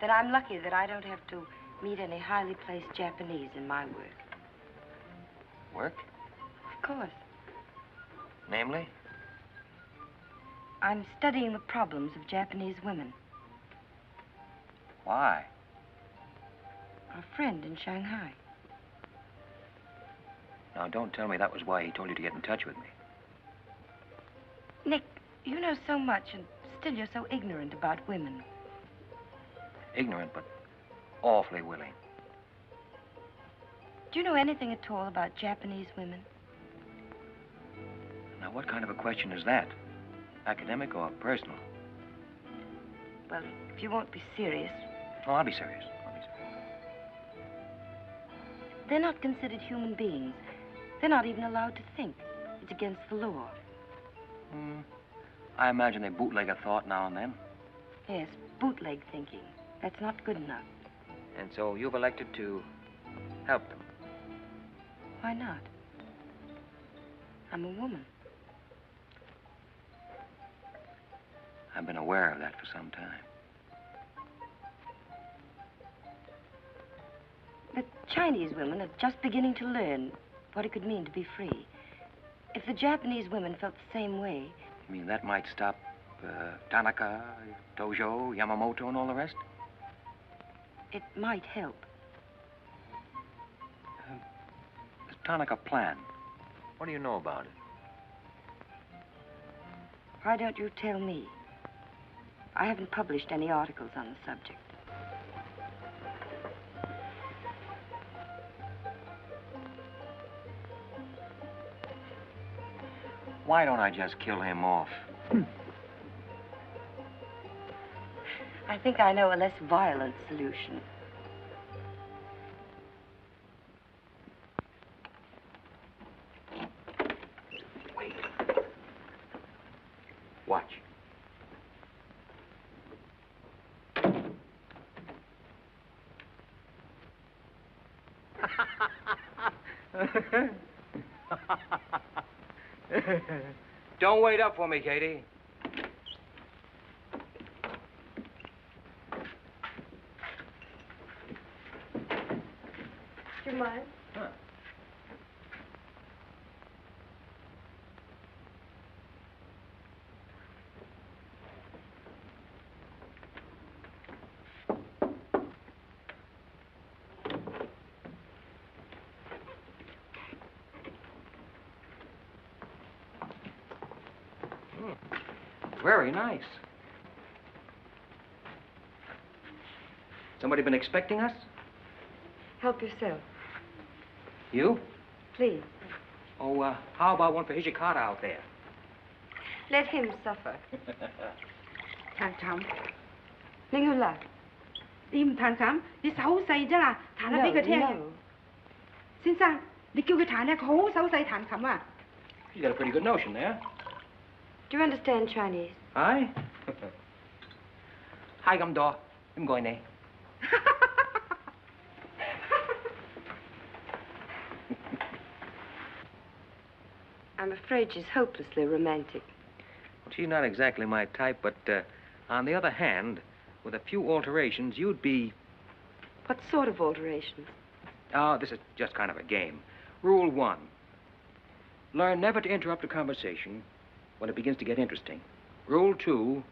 Then I'm lucky that I don't have to meet any highly placed Japanese in my work. Work? Of course. Namely? I'm studying the problems of Japanese women. Why? A friend in Shanghai. Now, don't tell me that was why he told you to get in touch with me. Nick, you know so much, and still you're so ignorant about women. Ignorant, but awfully willing. Do you know anything at all about Japanese women? Now, what kind of a question is that? Academic or personal? Well, if you won't be serious. Oh, I'll be serious. They're not considered human beings. They're not even allowed to think. It's against the law. I imagine they bootleg a thought now and then. Yes, bootleg thinking. That's not good enough. And so you've elected to help them. Why not? I'm a woman. I've been aware of that for some time. The Chinese women are just beginning to learn what it could mean to be free. If the Japanese women felt the same way... You mean that might stop Tanaka, Tojo, Yamamoto, and all the rest? It might help. The Tanaka plan. What do you know about it? Why don't you tell me? I haven't published any articles on the subject. Why don't I just kill him off? I think I know a less violent solution. Wait. Watch. Don't wait up for me, Katie. Do you mind? Huh. Very nice. Somebody been expecting us? Help yourself. You? Please. Oh, how about one for Hijikata out there? Let him suffer. 彈琴，拎佢嚟。你唔彈琴，你手好細啫啦，彈下俾佢聽。No. 先生，你叫佢彈咧，佢好手細彈琴啊。You got a pretty good notion there. Do you understand Chinese? Hi. Hi, come door. I'm going there. I'm afraid she's hopelessly romantic. Well, she's not exactly my type, but on the other hand, with a few alterations, you'd be... What sort of alterations? Oh, this is just kind of a game. Rule 1. Learn never to interrupt a conversation when it begins to get interesting. Rule 2.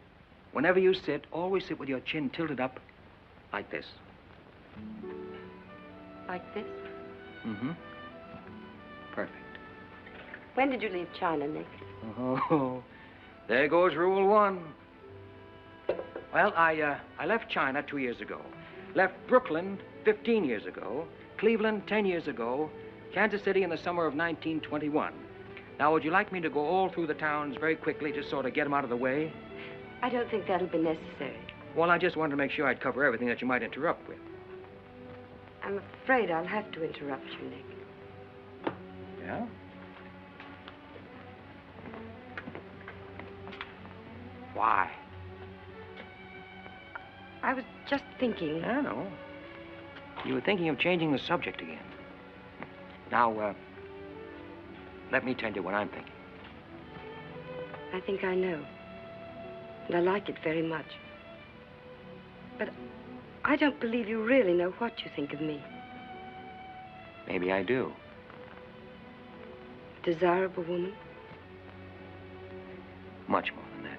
Whenever you sit, always sit with your chin tilted up like this. Like this? Mm-hmm. Perfect. When did you leave China, Nick? Oh, there goes Rule 1. Well, I left China 2 years ago. Left Brooklyn 15 years ago. Cleveland 10 years ago. Kansas City in the summer of 1921. Now, would you like me to go all through the towns very quickly, just sort of get them out of the way? I don't think that'll be necessary. Well, I just wanted to make sure I'd cover everything that you might interrupt with. I'm afraid I'll have to interrupt you, Nick. Yeah? Why? I was just thinking... I know. You were thinking of changing the subject again. Now, let me tell you what I'm thinking. I think I know. And I like it very much. But I don't believe you really know what you think of me. Maybe I do. Desirable woman? Much more than that.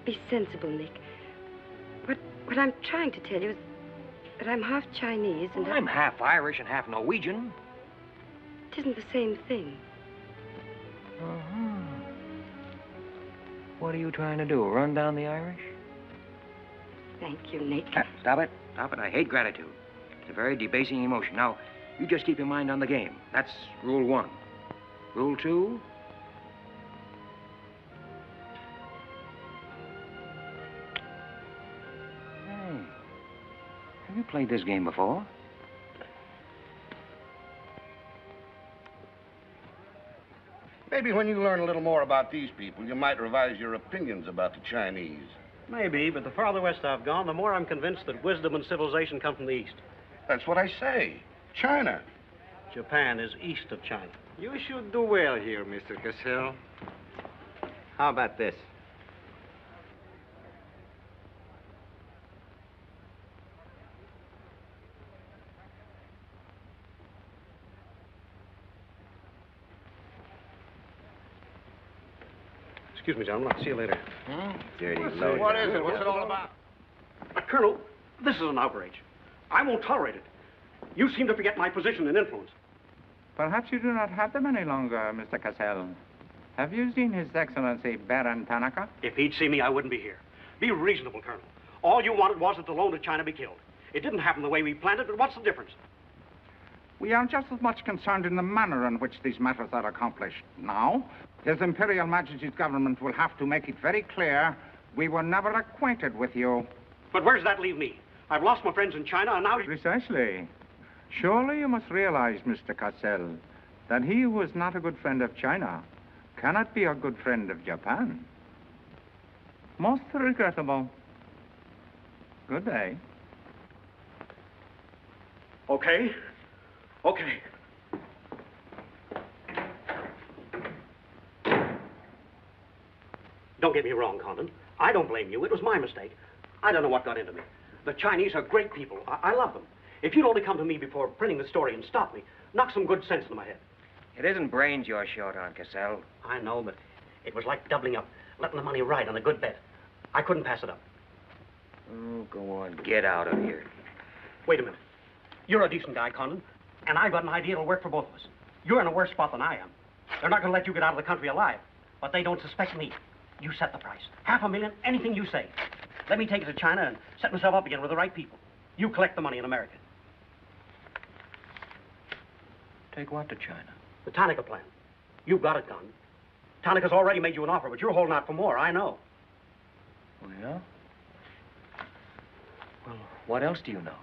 Be sensible, Nick. What I'm trying to tell you is that I'm half Chinese and... Well, I'm half Irish and half Norwegian. It isn't the same thing. Uh-huh. What are you trying to do, run down the Irish? Thank you, Nick. Stop it. Stop it. I hate gratitude. It's a very debasing emotion. Now, you just keep your mind on the game. That's rule 1. Rule 2... Have you played this game before? Maybe when you learn a little more about these people, you might revise your opinions about the Chinese. Maybe, but the farther west I've gone, the more I'm convinced that wisdom and civilization come from the east. That's what I say. China. Japan is east of China. You should do well here, Mr. Cassell. How about this? Excuse me, gentlemen. I'll see you later. Dirty Lloyd. What is it? What's it all about? Colonel, this is an outrage. I won't tolerate it. You seem to forget my position and influence. Perhaps you do not have them any longer, Mr. Cassell. Have you seen His Excellency Baron Tanaka? If he'd see me, I wouldn't be here. Be reasonable, Colonel. All you wanted was that the loan to China be killed. It didn't happen the way we planned it, but what's the difference? We are just as much concerned in the manner in which these matters are accomplished. Now, His Imperial Majesty's government will have to make it very clear we were never acquainted with you. But where does that leave me? I've lost my friends in China, and now... Precisely. Surely you must realize, Mr. Cassell, that he who is not a good friend of China cannot be a good friend of Japan. Most regrettable. Good day. Okay. Okay. Don't get me wrong, Condon. I don't blame you. It was my mistake. I don't know what got into me. The Chinese are great people. I love them. If you'd only come to me before printing the story and stop me, knock some good sense into my head. It isn't brains you're short on, Cassell. I know, but it was like doubling up, letting the money ride on a good bet. I couldn't pass it up. Oh, go on. Get out of here. Wait a minute. You're a decent guy, Condon, and I've got an idea that'll work for both of us. You're in a worse spot than I am. They're not going to let you get out of the country alive, but they don't suspect me. You set the price. $500,000, anything you say. Let me take it to China and set myself up again with the right people. You collect the money in America. Take what to China? The Tanaka plan. You've got it, Condon. Tanaka's already made you an offer, but you're holding out for more, I know. Oh, yeah? Well, what else do you know?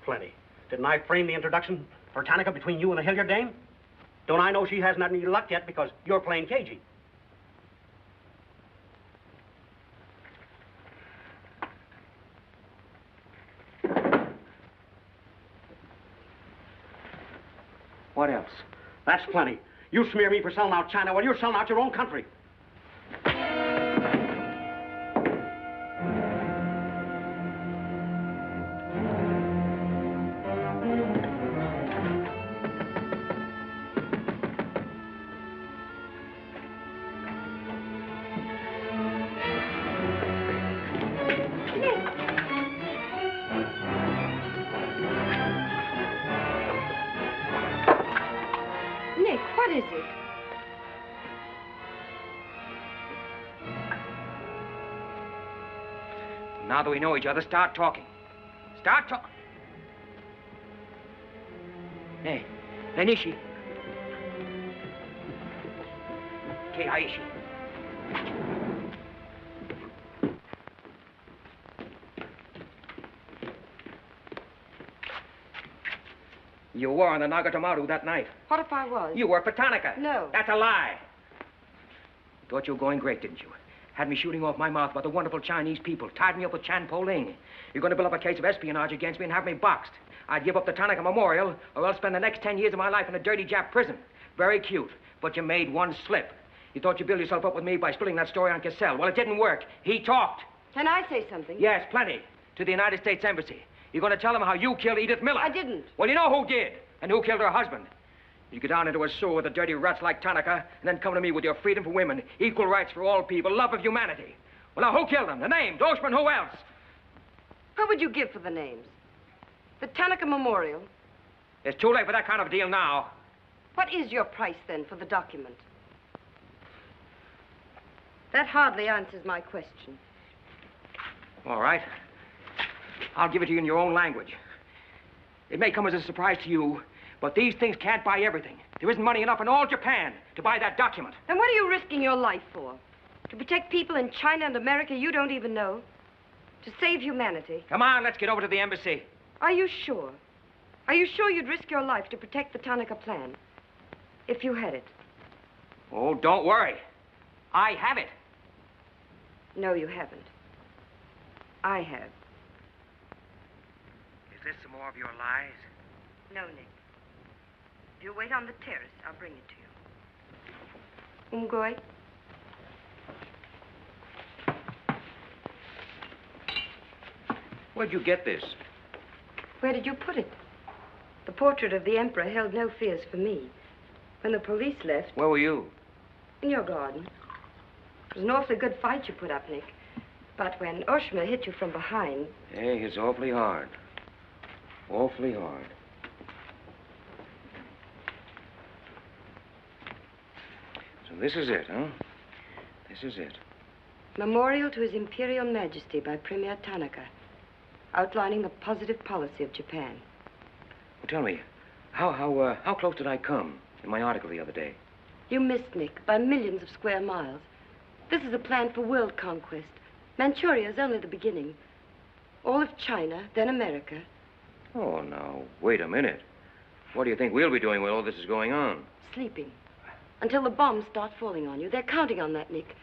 Plenty. Didn't I frame the introduction for Tanaka between you and the Hilliard dame? Don't I know she hasn't had any luck yet because you're playing cagey? What else? That's plenty. You smear me for selling out China while you're selling out your own country. Nick, what is it? Now that we know each other, start talking. Start talking. Hey, Lenishi. Keiaishi. You were on the Nagatomaru that night. What if I was? You worked for Tanaka. No. That's a lie. You thought you were going great, didn't you? Had me shooting off my mouth about the wonderful Chinese people, tied me up with Chan Po-Ling. You're going to build up a case of espionage against me and have me boxed. I'd give up the Tanaka Memorial, or else spend the next 10 years of my life in a dirty Jap prison. Very cute, but you made one slip. You thought you'd build yourself up with me by spilling that story on Cassell. Well, it didn't work. He talked. Can I say something? Yes, plenty. To the United States Embassy. You're going to tell them how you killed Edith Miller. I didn't. Well, you know who did, and who killed her husband. You get down into a sewer with the dirty rats like Tanaka, and then come to me with your freedom for women, equal rights for all people, love of humanity. Well, now, who killed them? The names, Oshman, who else? Who would you give for the names? The Tanaka Memorial. It's too late for that kind of deal now. What is your price, then, for the document? That hardly answers my question. All right. I'll give it to you in your own language. It may come as a surprise to you, but these things can't buy everything. There isn't money enough in all Japan to buy that document. Then what are you risking your life for? To protect people in China and America you don't even know? To save humanity? Come on, let's get over to the embassy. Are you sure? Are you sure you'd risk your life to protect the Tanaka plan? If you had it? Oh, don't worry. I have it. No, you haven't. I have. Is this some more of your lies? No, Nick. If you wait on the terrace, I'll bring it to you. Umgoy? Where'd you get this? Where did you put it? The portrait of the Emperor held no fears for me. When the police left... Where were you? In your garden. It was an awfully good fight you put up, Nick. But when Oshma hit you from behind... Hey, it's awfully hard. Awfully hard. So this is it, huh? This is it. Memorial to His Imperial Majesty by Premier Tanaka, outlining the positive policy of Japan. Well, tell me, how close did I come in my article the other day? You missed, Nick, by millions of square miles. This is a plan for world conquest. Manchuria is only the beginning. All of China, then America. Oh, now, wait a minute. What do you think we'll be doing while all this is going on? Sleeping. Until the bombs start falling on you. They're counting on that, Nick.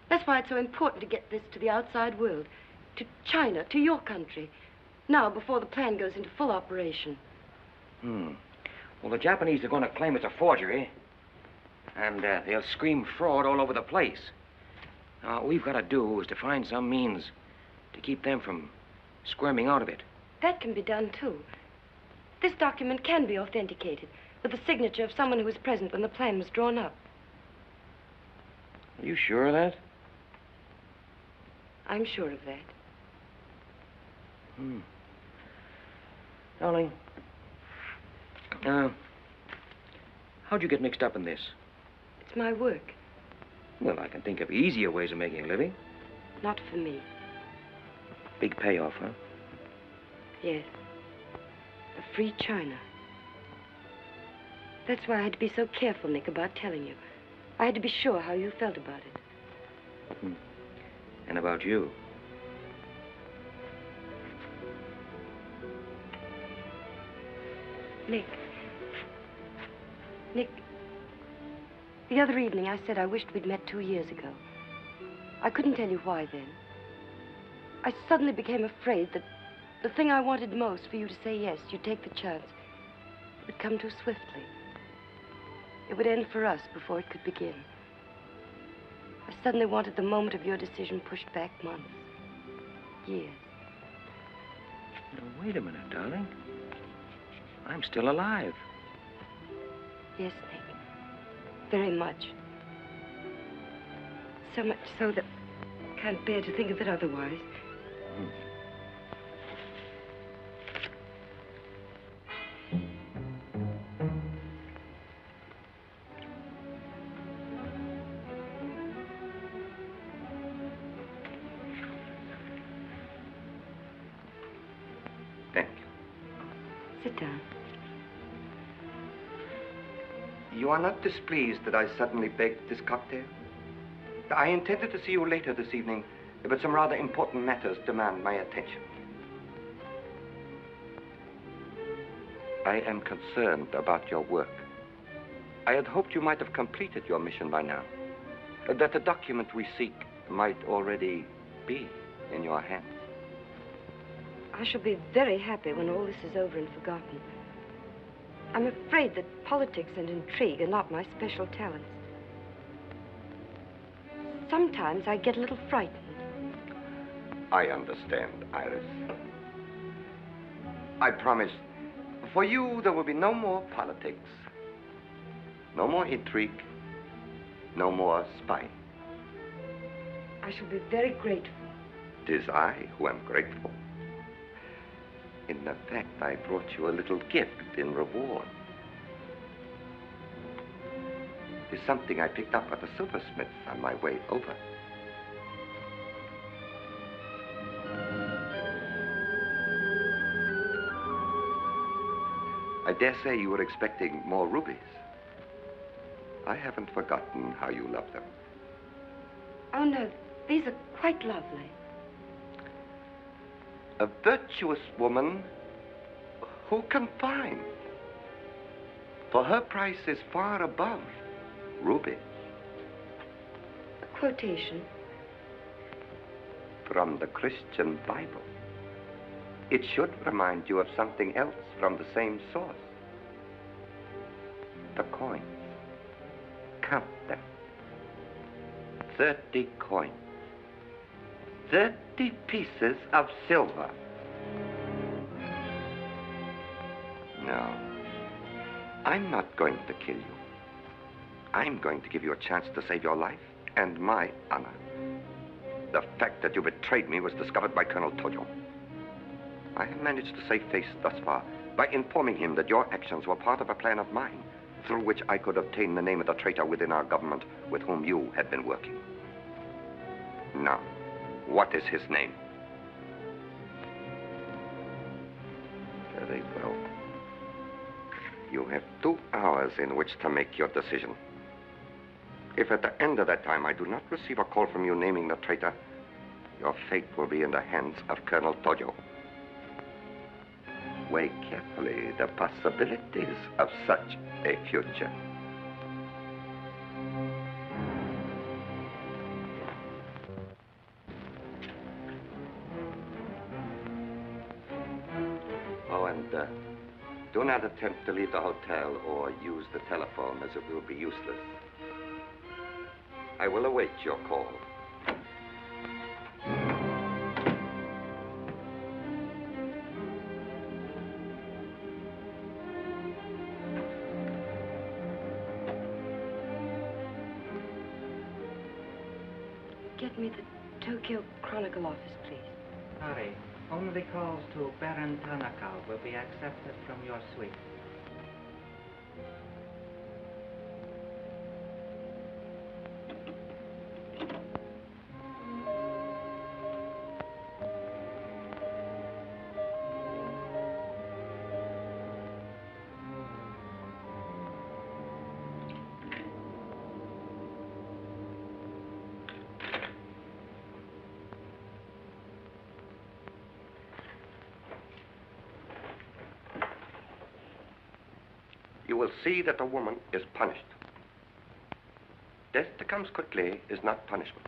That's why it's so important to get this to the outside world. To China, to your country. Now, before the plan goes into full operation. Well, the Japanese are going to claim it's a forgery. And they'll scream fraud all over the place. Now, what we've got to do is to find some means to keep them from squirming out of it. That can be done, too. This document can be authenticated with the signature of someone who was present when the plan was drawn up. Are you sure of that? I'm sure of that. Darling, how'd you get mixed up in this? It's my work. Well, I can think of easier ways of making a living. Not for me. Big payoff, huh? Yes. A free China. That's why I had to be so careful, Nick, about telling you. I had to be sure how you felt about it. And about you. Nick, the other evening I said I wished we'd met 2 years ago. I couldn't tell you why then. I suddenly became afraid that the thing I wanted most for you to say yes, you'd take the chance, would come too swiftly. It would end for us before it could begin. I suddenly wanted the moment of your decision pushed back months, years. Now, wait a minute, darling. I'm still alive. Yes, Nick. Very much. So much so that I can't bear to think of it otherwise. Thank you. Sit down. You are not displeased that I suddenly begged this cocktail? I intended to see you later this evening, but some rather important matters demand my attention. I am concerned about your work. I had hoped you might have completed your mission by now. That the document we seek might already be in your hands. I shall be very happy when all this is over and forgotten. I'm afraid that politics and intrigue are not my special talents. Sometimes I get a little frightened. I understand, Iris. I promise, for you there will be no more politics, no more intrigue, no more spying. I shall be very grateful. It is I who am grateful. In fact, I brought you a little gift in reward. It's something I picked up at the silversmith's on my way over. I dare say you were expecting more rubies. I haven't forgotten how you love them. Oh, no, these are quite lovely. A virtuous woman who can find. For her price is far above rubies. A quotation? From the Christian Bible. It should remind you of something else from the same source. The coins. Count them. 30 coins. 30 pieces of silver. No. I'm not going to kill you. I'm going to give you a chance to save your life and my honor. The fact that you betrayed me was discovered by Colonel Tojo. I have managed to save face thus far by informing him that your actions were part of a plan of mine through which I could obtain the name of the traitor within our government with whom you had been working. Now, what is his name? Very well. You have 2 hours in which to make your decision. If at the end of that time I do not receive a call from you naming the traitor, your fate will be in the hands of Colonel Tojo. Weigh carefully the possibilities of such a future. Oh, and do not attempt to leave the hotel or use the telephone, as it will be useless. I will await your call. Get me the Tokyo Chronicle office, please. Hurry. Only calls to Baron Tanaka will be accepted from your suite. You will see that the woman is punished. Death that comes quickly is not punishment.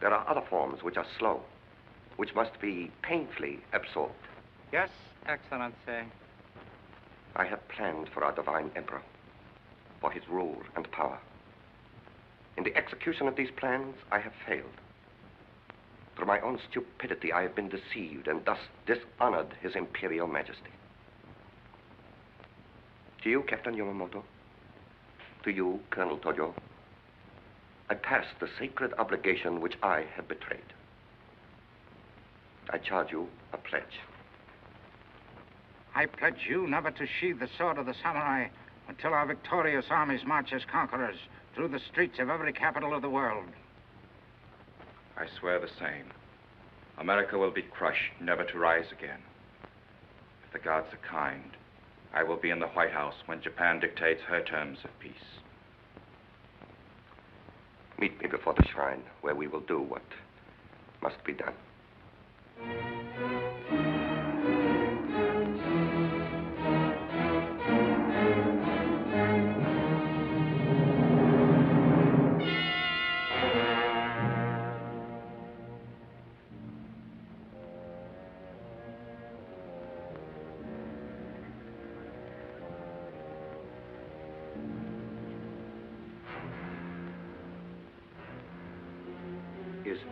There are other forms which are slow, which must be painfully absorbed. Yes, Excellency. I have planned for our divine emperor, for his rule and power. In the execution of these plans, I have failed. Through my own stupidity, I have been deceived and thus dishonored his imperial majesty. To you, Captain Yamamoto, to you, Colonel Tojo, I pass the sacred obligation which I have betrayed. I charge you a pledge. I pledge you never to sheathe the sword of the samurai until our victorious armies march as conquerors through the streets of every capital of the world. I swear the same. America will be crushed, never to rise again. If the gods are kind, I will be in the White House when Japan dictates her terms of peace. Meet me before the shrine, where we will do what must be done.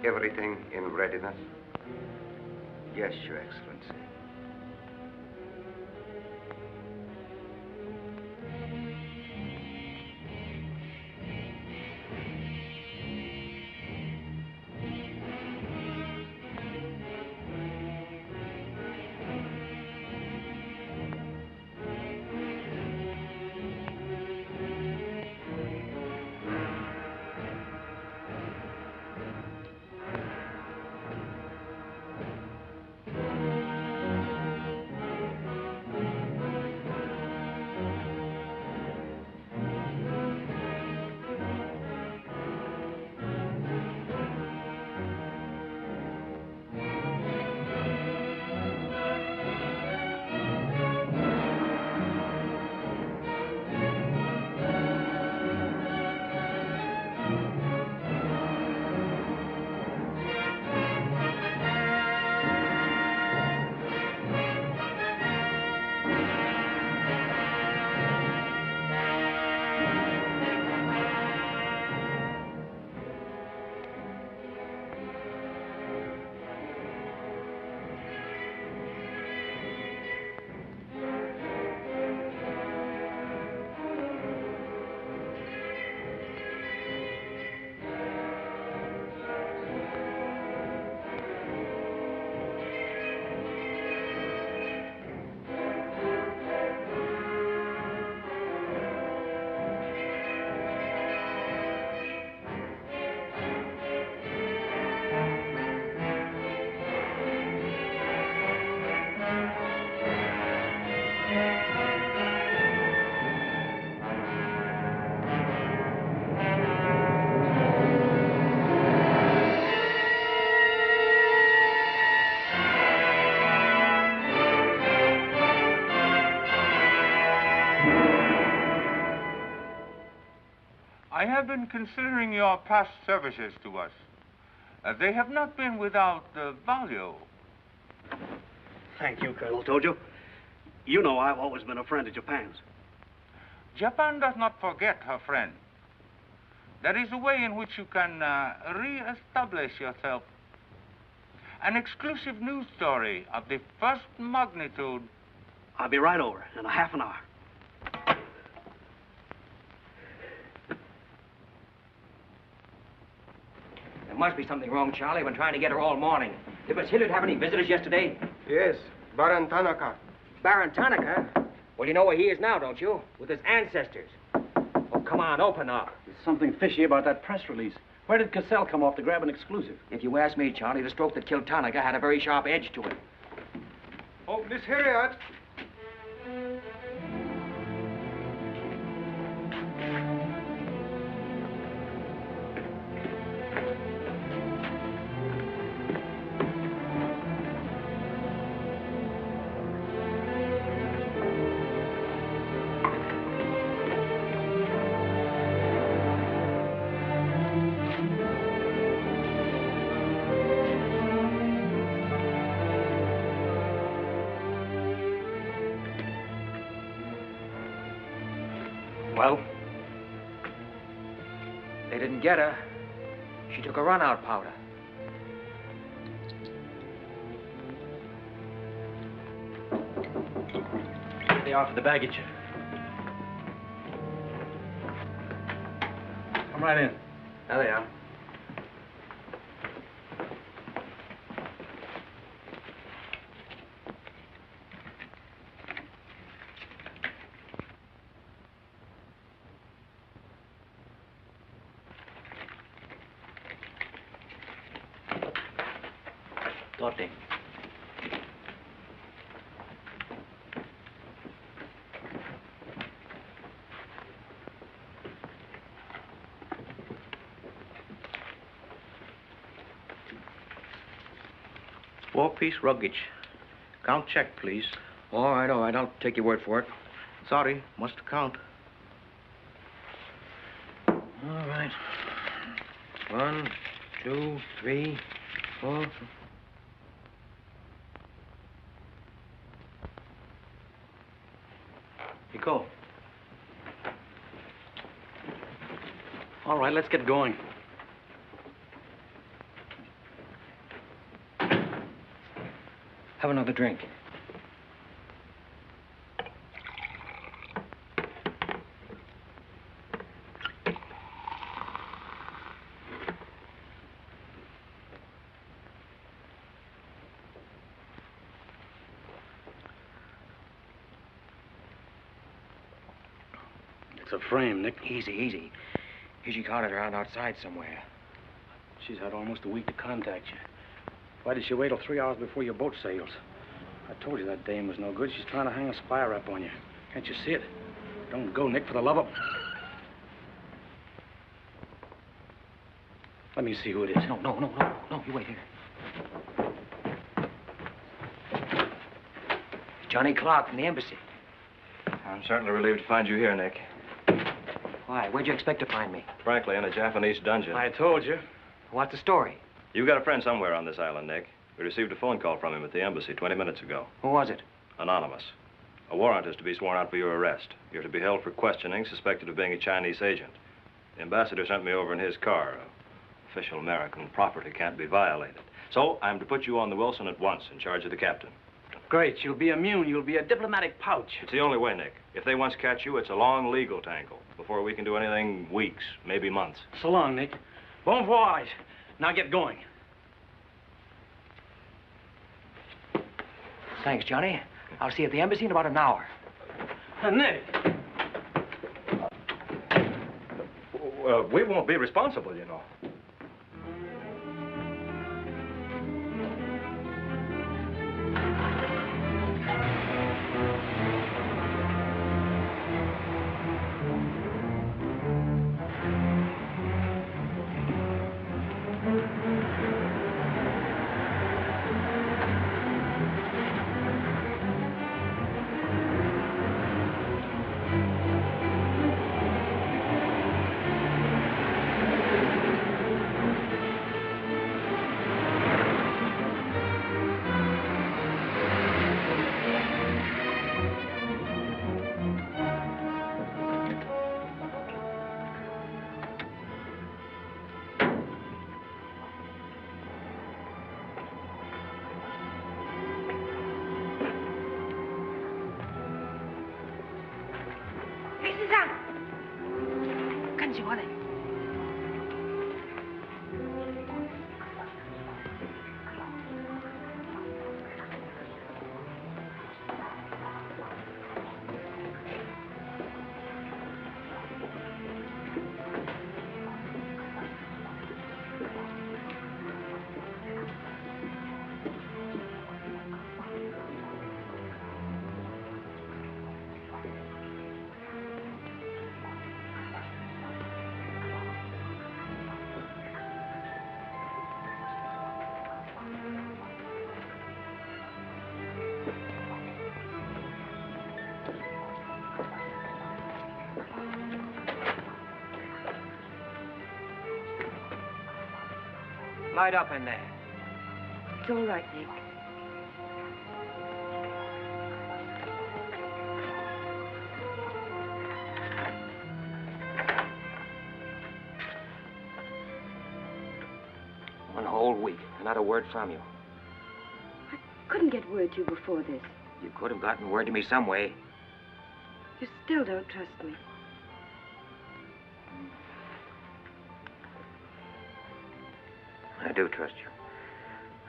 everything in readiness? Yes, Your Excellency. I have been considering your past services to us. They have not been without value. Thank you, Colonel Tojo. You know I've always been a friend of Japan's. Japan does not forget her friend. There is a way in which you can re-establish yourself. An exclusive news story of the first magnitude. I'll be right over in a half an hour. There must be something wrong, Charlie. I've been trying to get her all morning. Did Miss Hilliard have any visitors yesterday? Yes, Baron Tanaka. Baron Tanaka? Well, you know where he is now, don't you? With his ancestors. Oh, come on, open up. There's something fishy about that press release. Where did Cassell come off to grab an exclusive? If you ask me, Charlie, the stroke that killed Tanaka had a very sharp edge to it. Oh, Miss Hilliard. Well, they didn't get her. She took a run-out powder. They are for the baggage. Come right in. There they are. Dorte. Four-piece luggage. Count check, please. All right, I'll take your word for it. Sorry, must count. All right. 1, 2, 3, 4. You go. All right, let's get going. Have another drink. It's a frame, Nick. Easy, easy. Usually caught it around outside somewhere. She's had almost a week to contact you. Why did she wait till 3 hours before your boat sails? I told you that dame was no good. She's trying to hang a spy rap on you. Can't you see it? Don't go, Nick, for the love of... Let me see who it is. No, you wait here. Johnny Clark from the embassy. I'm certainly relieved to find you here, Nick. Why? Where'd you expect to find me? Frankly, in a Japanese dungeon. I told you. What's the story? You've got a friend somewhere on this island, Nick. We received a phone call from him at the embassy 20 minutes ago. Who was it? Anonymous. A warrant is to be sworn out for your arrest. You're to be held for questioning, suspected of being a Chinese agent. The ambassador sent me over in his car. Official American property can't be violated. So I'm to put you on the Wilson at once in charge of the captain. Great. You'll be immune. You'll be a diplomatic pouch. It's the only way, Nick. If they once catch you, it's a long legal tangle. Before we can do anything, weeks, maybe months. So long, Nick. Bon voyage. Now get going. Thanks, Johnny. I'll see you at the embassy in about an hour. Nick! We won't be responsible, you know. Light up in there. It's all right, Nick. One whole week, not a word from you. I couldn't get word to you before this. You could have gotten word to me some way. You still don't trust me. I do trust you.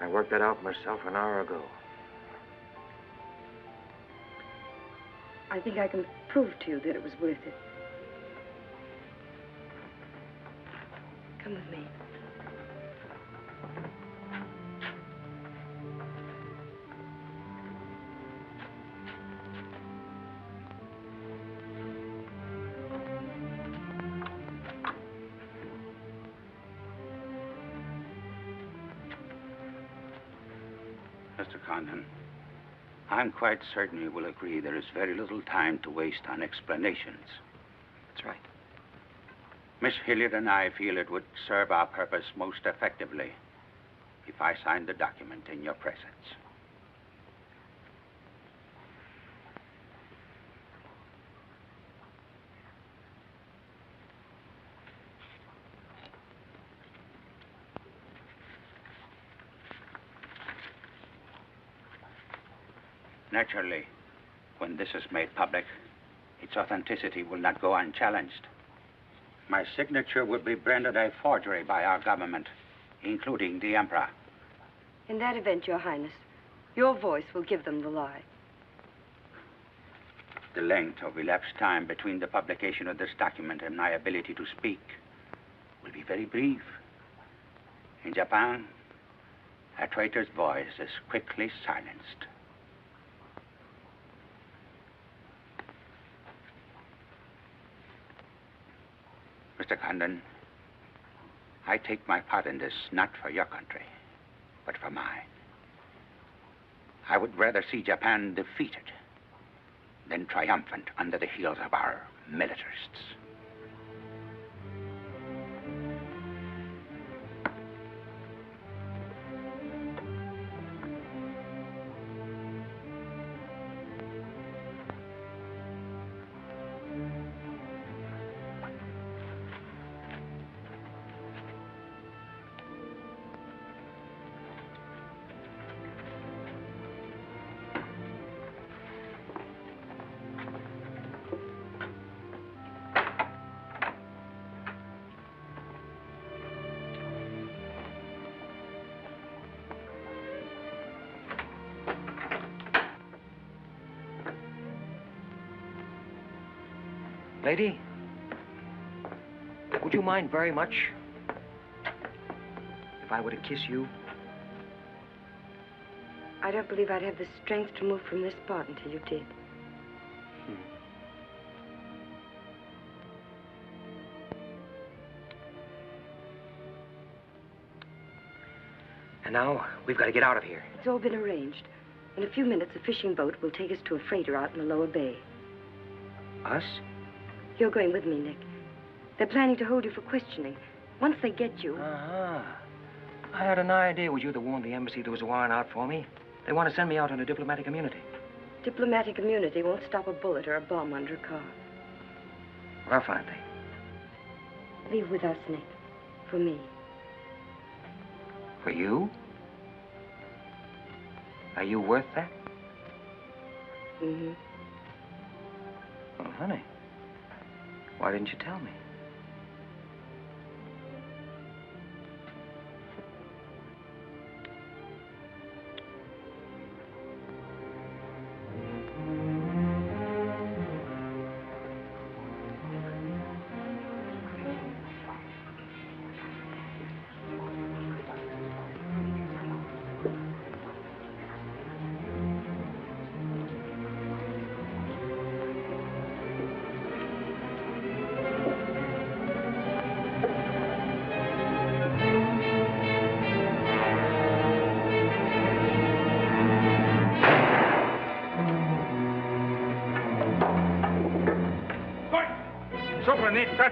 I worked that out myself an hour ago. I think I can prove to you that it was worth it. Come with me. Mr. Condon, I'm quite certain you will agree there is very little time to waste on explanations. That's right. Miss Hilliard and I feel it would serve our purpose most effectively if I signed the document in your presence. Naturally, when this is made public, its authenticity will not go unchallenged. My signature would be branded a forgery by our government, including the Emperor. In that event, Your Highness, your voice will give them the lie. The length of elapsed time between the publication of this document and my ability to speak will be very brief. In Japan, a traitor's voice is quickly silenced. Mr. Condon, I take my part in this not for your country, but for mine. I would rather see Japan defeated than triumphant under the heels of our militarists. Lady, would you mind very much if I were to kiss you? I don't believe I'd have the strength to move from this spot until you did. And now, we've got to get out of here. It's all been arranged. In a few minutes, a fishing boat will take us to a freighter out in the lower bay. Us? You're going with me, Nick. They're planning to hold you for questioning. Once they get you... Uh-huh. I had an idea it was you that warned the embassy there was a warrant out for me. They want to send me out on a diplomatic immunity. Diplomatic immunity won't stop a bullet or a bomb under a car. Rough, aren't they? Leave with us, Nick. For me. For you? Are you worth that? Mm-hmm. Well, honey, why didn't you tell me?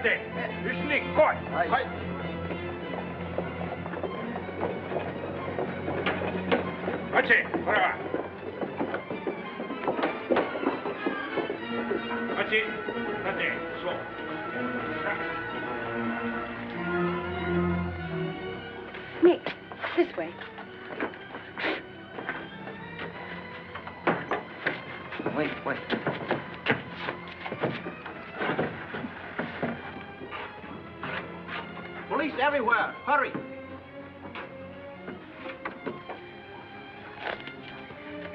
State, Listening, court. Right. That's it. Whatever. That's it. That's it. Slow. Nick, this way. Wait. Police everywhere. Hurry.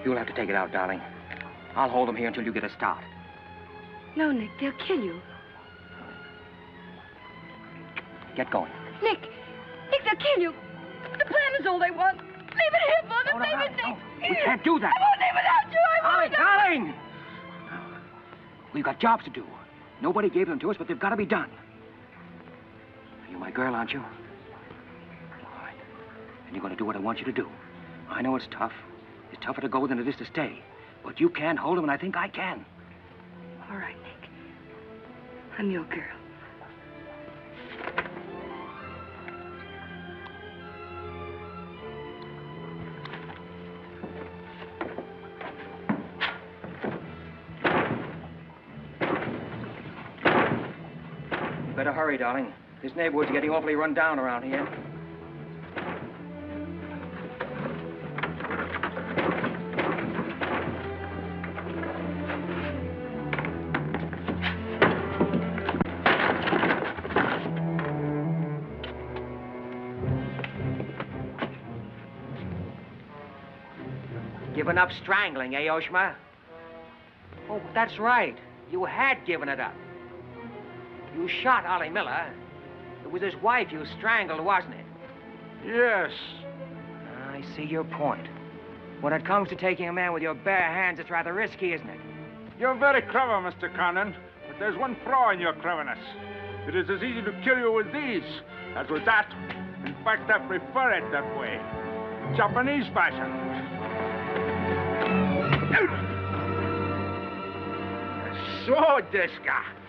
You'll have to take it out, darling. I'll hold them here until you get a start. No, Nick, they'll kill you. Get going. Nick, they'll kill you. The plan is all they want. Leave it here for them. Leave it, Nick. No. We can't do that. I won't leave without you. I won't. Darling! We've got jobs to do. Nobody gave them to us, but they've got to be done. You're my girl, aren't you? All right. And you're going to do what I want you to do. I know it's tough. It's tougher to go than it is to stay. But you can hold them, and I think I can. All right, Nick. I'm your girl. Better hurry, darling. This neighborhood's getting awfully run down around here. Given up strangling, eh, Oshma? Oh, that's right. You had given it up. You shot Ollie Miller. It was his wife you strangled, wasn't it? Yes. I see your point. When it comes to taking a man with your bare hands, it's rather risky, isn't it? You're very clever, Mr. Condon, but there's one flaw in your cleverness. It is as easy to kill you with these as with that. In fact, I prefer it that way. Japanese fashion. So, Deska.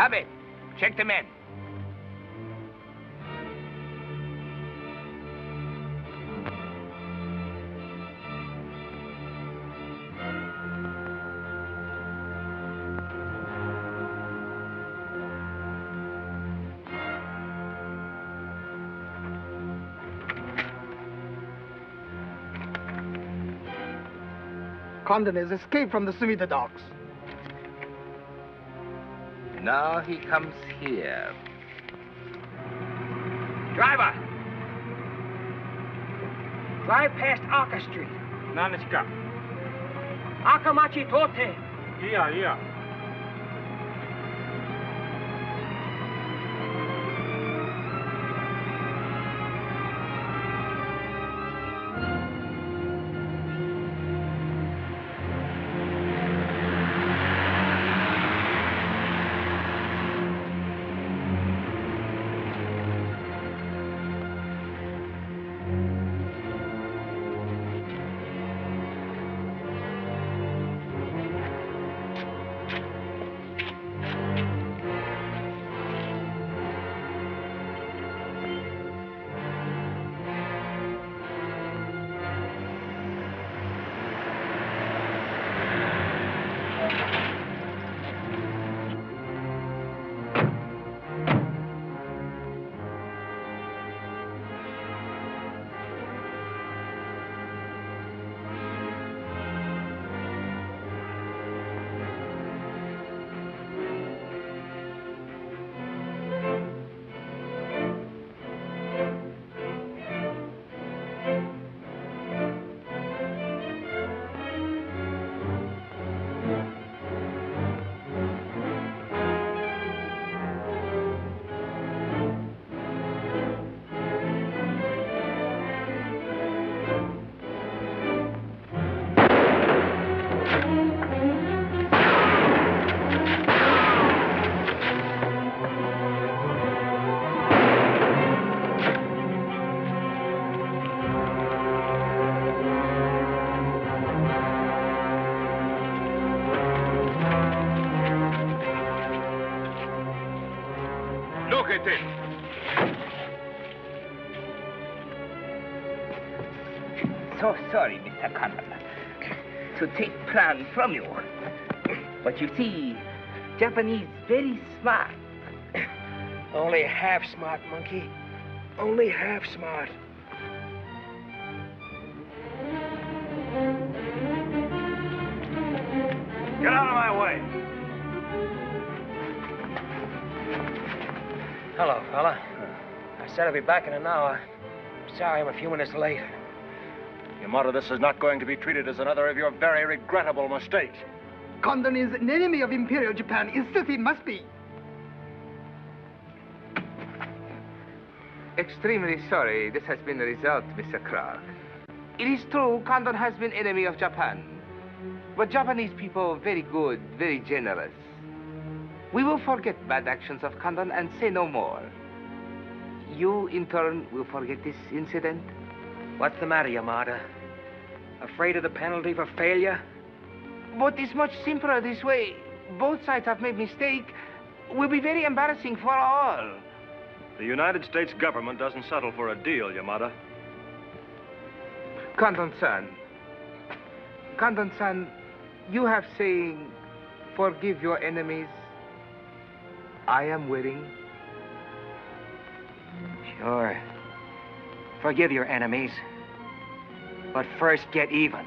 Abe, check the men. Condon has escaped from the Sumida docks. Now he comes here. Driver! Drive past Arca Street. Nanishka. Akamachi Tote. Yeah. Look at it. So sorry, Mr. Condon, to take plan from you. But you see, Japanese very smart. Only half smart, monkey. Only half smart. Get out of my way. Hello, fella. I said I'd be back in an hour. Sorry I'm a few minutes late. Yamato, this is not going to be treated as another of your very regrettable mistakes. Condon is an enemy of Imperial Japan. Insist he must be. Extremely sorry this has been the result, Mr. Clark. It is true Condon has been enemy of Japan. But Japanese people very good, very generous. We will forget bad actions of Condon and say no more. You, in turn, will forget this incident? What's the matter, Yamada? Afraid of the penalty for failure? But it's much simpler this way. Both sides have made mistake. Will be very embarrassing for all. The United States government doesn't settle for a deal, Yamada. Condon-san, you have saying, forgive your enemies. I am willing. Sure. Forgive your enemies. But first get even.